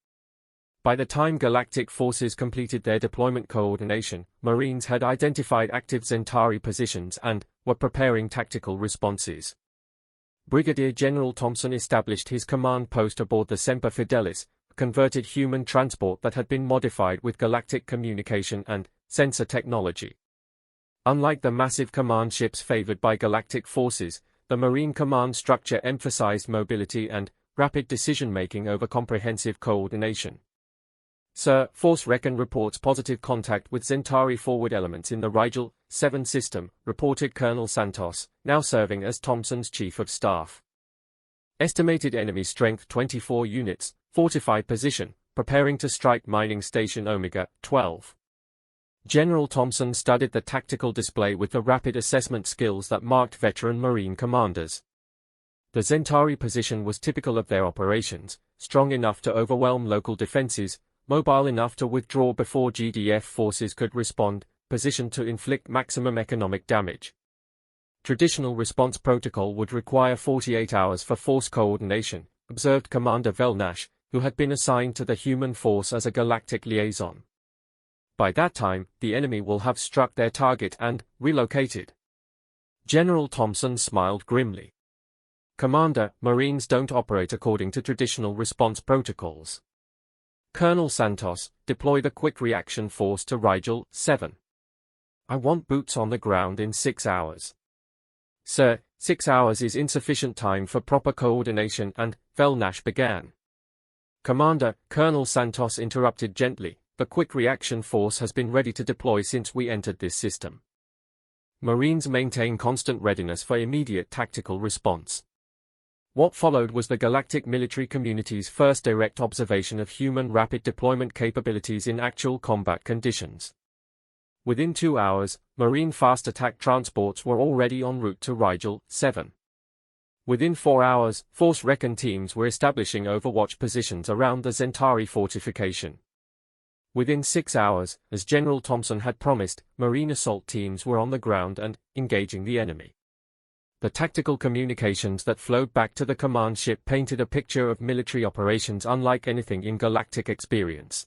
By the time galactic forces completed their deployment coordination, Marines had identified active Centauri positions and were preparing tactical responses. Brigadier General Thompson established his command post aboard the Semper Fidelis, a converted human transport that had been modified with galactic communication and sensor technology. Unlike the massive command ships favored by galactic forces, the Marine command structure emphasized mobility and rapid decision-making over comprehensive coordination. Sir, Force Recon reports positive contact with Centauri forward elements in the Rigel 7 system, reported Colonel Santos, now serving as Thompson's Chief of Staff. Estimated enemy strength 24 units, fortified position, preparing to strike mining station Omega 12. General Thompson studied the tactical display with the rapid assessment skills that marked veteran Marine commanders. The Centauri position was typical of their operations, strong enough to overwhelm local defenses, mobile enough to withdraw before GDF forces could respond, positioned to inflict maximum economic damage. Traditional response protocol would require 48 hours for force coordination, observed Commander Velnash, who had been assigned to the human force as a galactic liaison. By that time, the enemy will have struck their target and relocated. General Thompson smiled grimly. Commander, Marines don't operate according to traditional response protocols. Colonel Santos, deploy the Quick Reaction Force to Rigel 7. I want boots on the ground in 6 hours. Sir, 6 hours is insufficient time for proper coordination and, Velnash began. Commander, Colonel Santos interrupted gently, the Quick Reaction Force has been ready to deploy since we entered this system. Marines maintain constant readiness for immediate tactical response. What followed was the galactic military community's first direct observation of human rapid deployment capabilities in actual combat conditions. Within 2 hours, Marine fast attack transports were already en route to Rigel 7. Within 4 hours, Force Recon teams were establishing overwatch positions around the Centauri fortification. Within 6 hours, as General Thompson had promised, Marine assault teams were on the ground and engaging the enemy. The tactical communications that flowed back to the command ship painted a picture of military operations unlike anything in galactic experience.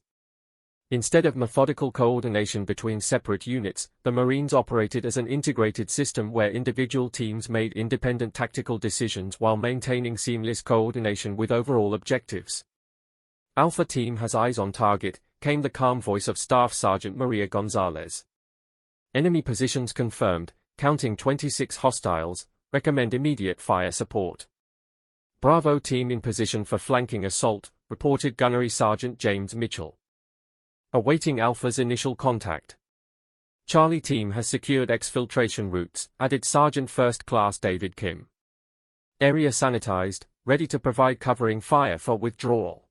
Instead of methodical coordination between separate units, the Marines operated as an integrated system where individual teams made independent tactical decisions while maintaining seamless coordination with overall objectives. Alpha Team has eyes on target, came the calm voice of Staff Sergeant Maria Gonzalez. Enemy positions confirmed, counting 26 hostiles. Recommend immediate fire support. Bravo Team in position for flanking assault, reported Gunnery Sergeant James Mitchell. Awaiting Alpha's initial contact. Charlie Team has secured exfiltration routes, added Sergeant First Class David Kim. Area sanitized, ready to provide covering fire for withdrawal.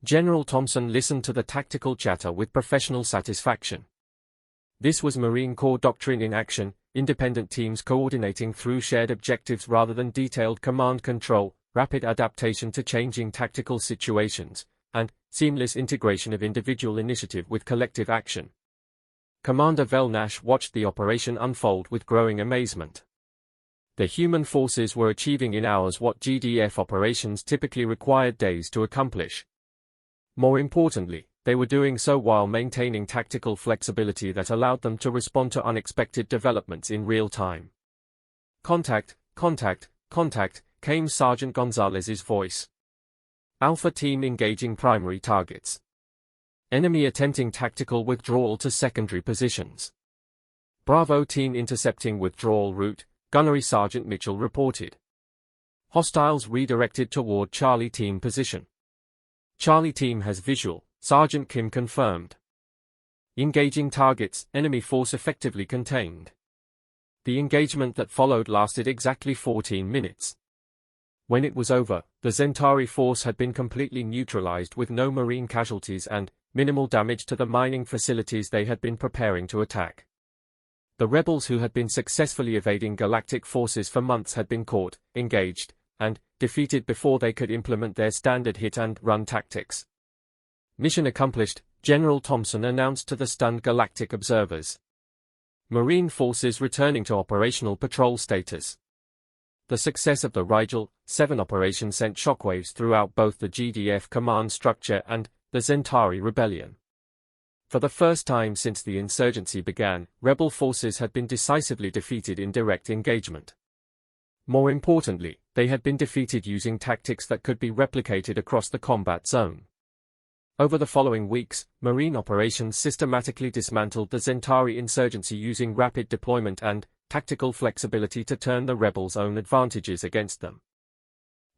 General Thompson listened to the tactical chatter with professional satisfaction. This was Marine Corps doctrine in action, independent teams coordinating through shared objectives rather than detailed command control, rapid adaptation to changing tactical situations, and seamless integration of individual initiative with collective action. Commander Velnash watched the operation unfold with growing amazement. The human forces were achieving in hours what GDF operations typically required days to accomplish. More importantly, they were doing so while maintaining tactical flexibility that allowed them to respond to unexpected developments in real time. "Contact, contact, contact," came Sergeant Gonzalez's voice. "Alpha team engaging primary targets. Enemy attempting tactical withdrawal to secondary positions. Bravo team intercepting withdrawal route," Gunnery Sergeant Mitchell reported. "Hostiles redirected toward Charlie team position. Charlie team has visual," Sergeant Kim confirmed. "Engaging targets, enemy force effectively contained." The engagement that followed lasted exactly 14 minutes. When it was over, the Zentari force had been completely neutralized with no Marine casualties and minimal damage to the mining facilities they had been preparing to attack. The rebels who had been successfully evading Galactic forces for months had been caught, engaged, and defeated before they could implement their standard hit-and-run tactics. "Mission accomplished," General Thompson announced to the stunned Galactic observers. Marine forces returning to operational patrol status. The success of the Rigel 7 operation sent shockwaves throughout both the GDF command structure and the Zentari rebellion. For the first time since the insurgency began, rebel forces had been decisively defeated in direct engagement. More importantly, they had been defeated using tactics that could be replicated across the combat zone. Over the following weeks, Marine operations systematically dismantled the Zentari insurgency using rapid deployment and tactical flexibility to turn the rebels' own advantages against them.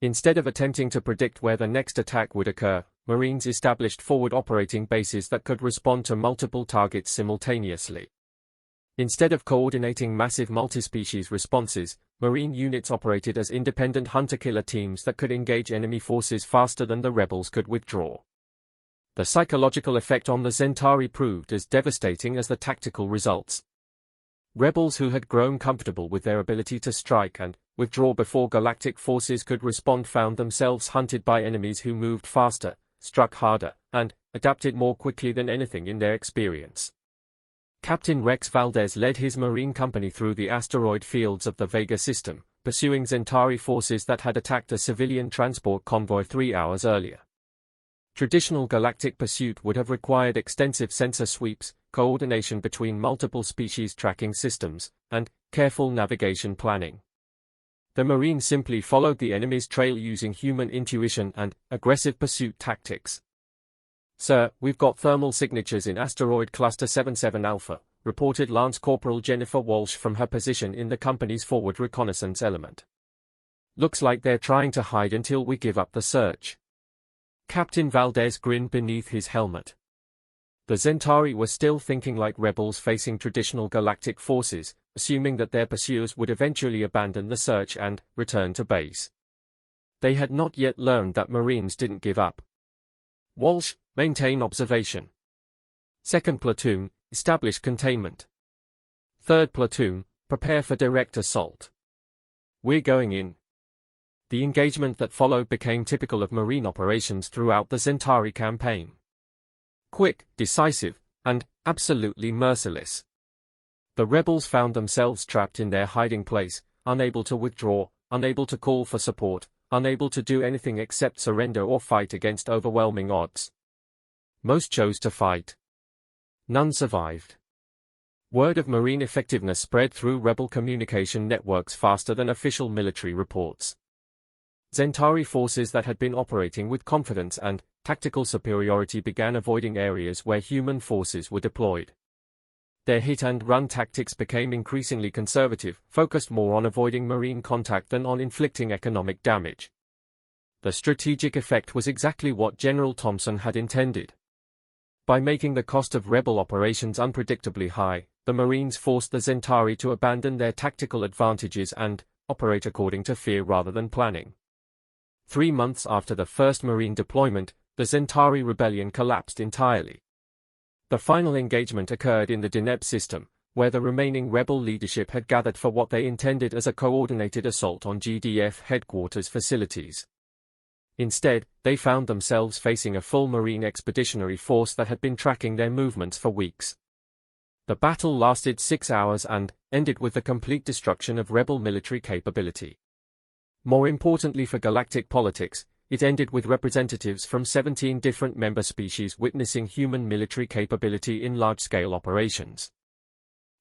Instead of attempting to predict where the next attack would occur, Marines established forward operating bases that could respond to multiple targets simultaneously. Instead of coordinating massive multi-species responses, Marine units operated as independent hunter-killer teams that could engage enemy forces faster than the rebels could withdraw. The psychological effect on the Zentari proved as devastating as the tactical results. Rebels who had grown comfortable with their ability to strike and withdraw before Galactic forces could respond found themselves hunted by enemies who moved faster, struck harder, and adapted more quickly than anything in their experience. Captain Rex Valdez led his Marine company through the asteroid fields of the Vega system, pursuing Zentari forces that had attacked a civilian transport convoy 3 hours earlier. Traditional Galactic pursuit would have required extensive sensor sweeps, coordination between multiple species tracking systems, and careful navigation planning. The Marines simply followed the enemy's trail using human intuition and aggressive pursuit tactics. "Sir, we've got thermal signatures in Asteroid Cluster 77 Alpha," reported Lance Corporal Jennifer Walsh from her position in the company's forward reconnaissance element. "Looks like they're trying to hide until we give up the search." Captain Valdez grinned beneath his helmet. The Zentari were still thinking like rebels facing traditional Galactic forces, assuming that their pursuers would eventually abandon the search and return to base. They had not yet learned that Marines didn't give up. "Walsh, maintain observation. 2nd Platoon, establish containment. 3rd Platoon, prepare for direct assault. We're going in." The engagement that followed became typical of Marine operations throughout the Zentari campaign. Quick, decisive, and absolutely merciless. The rebels found themselves trapped in their hiding place, unable to withdraw, unable to call for support, unable to do anything except surrender or fight against overwhelming odds. Most chose to fight. None survived. Word of Marine effectiveness spread through rebel communication networks faster than official military reports. Zentari forces that had been operating with confidence and tactical superiority began avoiding areas where human forces were deployed. Their hit-and-run tactics became increasingly conservative, focused more on avoiding Marine contact than on inflicting economic damage. The strategic effect was exactly what General Thompson had intended. By making the cost of rebel operations unpredictably high, the Marines forced the Zentari to abandon their tactical advantages and operate according to fear rather than planning. 3 months after the first Marine deployment, the Zentari rebellion collapsed entirely. The final engagement occurred in the Deneb system, where the remaining rebel leadership had gathered for what they intended as a coordinated assault on GDF headquarters facilities. Instead, they found themselves facing a full Marine expeditionary force that had been tracking their movements for weeks. The battle lasted 6 hours and ended with the complete destruction of rebel military capability. More importantly for galactic politics, it ended with representatives from 17 different member species witnessing human military capability in large-scale operations.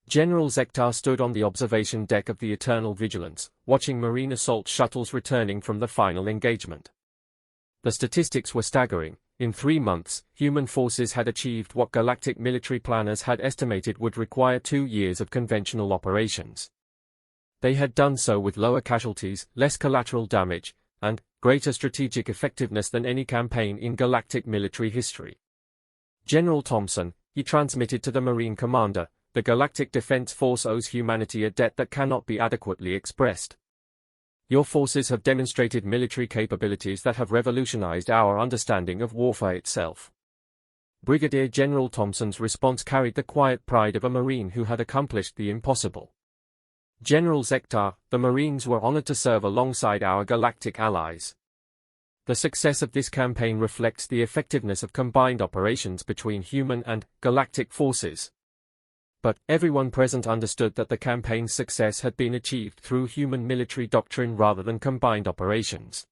General Zektar stood on the observation deck of the Eternal Vigilance, watching Marine assault shuttles returning from the final engagement. The statistics were staggering. In 3 months, human forces had achieved what galactic military planners had estimated would require 2 years of conventional operations. They had done so with lower casualties, less collateral damage, and greater strategic effectiveness than any campaign in galactic military history. General Thompson, he transmitted to the Marine commander, the Galactic Defense Force owes humanity a debt that cannot be adequately expressed. Your forces have demonstrated military capabilities that have revolutionized our understanding of warfare itself. Brigadier General Thompson's response carried the quiet pride of a Marine who had accomplished the impossible. General Zektar, the Marines were honored to serve alongside our galactic allies. The success of this campaign reflects the effectiveness of combined operations between human and galactic forces. But everyone present understood that the campaign's success had been achieved through human military doctrine rather than combined operations.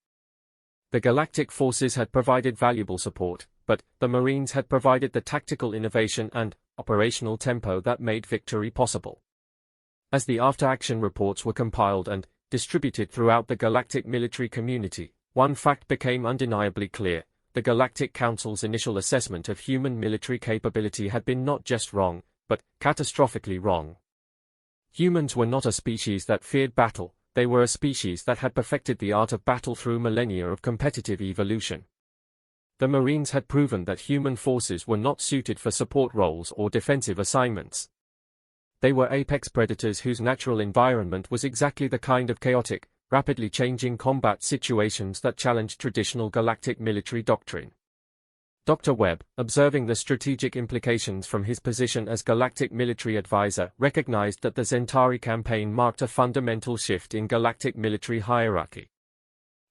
The galactic forces had provided valuable support, but the Marines had provided the tactical innovation and operational tempo that made victory possible. As the after-action reports were compiled and distributed throughout the galactic military community, one fact became undeniably clear: the Galactic Council's initial assessment of human military capability had been not just wrong, but catastrophically wrong. Humans were not a species that feared battle, they were a species that had perfected the art of battle through millennia of competitive evolution. The Marines had proven that human forces were not suited for support roles or defensive assignments. They were apex predators whose natural environment was exactly the kind of chaotic, rapidly changing combat situations that challenged traditional galactic military doctrine. Dr. Webb, observing the strategic implications from his position as Galactic Military Advisor, recognized that the Zentari campaign marked a fundamental shift in galactic military hierarchy.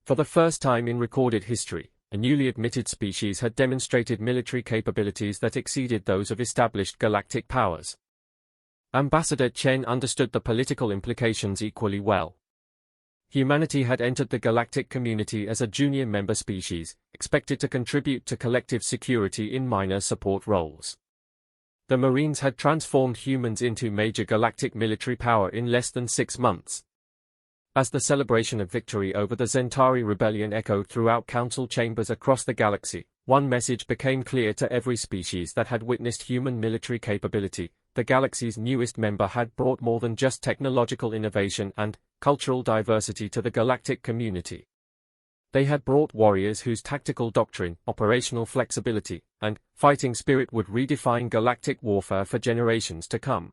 For the first time in recorded history, a newly admitted species had demonstrated military capabilities that exceeded those of established galactic powers. Ambassador Chen understood the political implications equally well. Humanity had entered the galactic community as a junior member species, expected to contribute to collective security in minor support roles. The Marines had transformed humans into major galactic military power in less than 6 months. As the celebration of victory over the Zentari rebellion echoed throughout council chambers across the galaxy, one message became clear to every species that had witnessed human military capability: the galaxy's newest member had brought more than just technological innovation and cultural diversity to the galactic community. They had brought warriors whose tactical doctrine, operational flexibility, and fighting spirit would redefine galactic warfare for generations to come.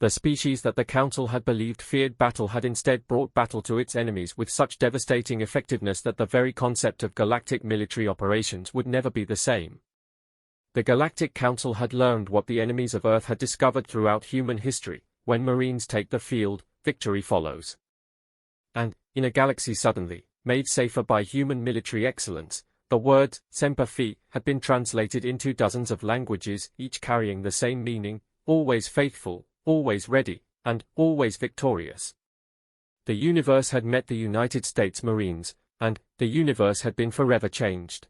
The species that the Council had believed feared battle had instead brought battle to its enemies with such devastating effectiveness that the very concept of galactic military operations would never be the same. The Galactic Council had learned what the enemies of Earth had discovered throughout human history: when Marines take the field, victory follows. And, in a galaxy suddenly made safer by human military excellence, the words Semper Fi had been translated into dozens of languages, each carrying the same meaning: always faithful, always ready, and always victorious. The universe had met the United States Marines, and the universe had been forever changed.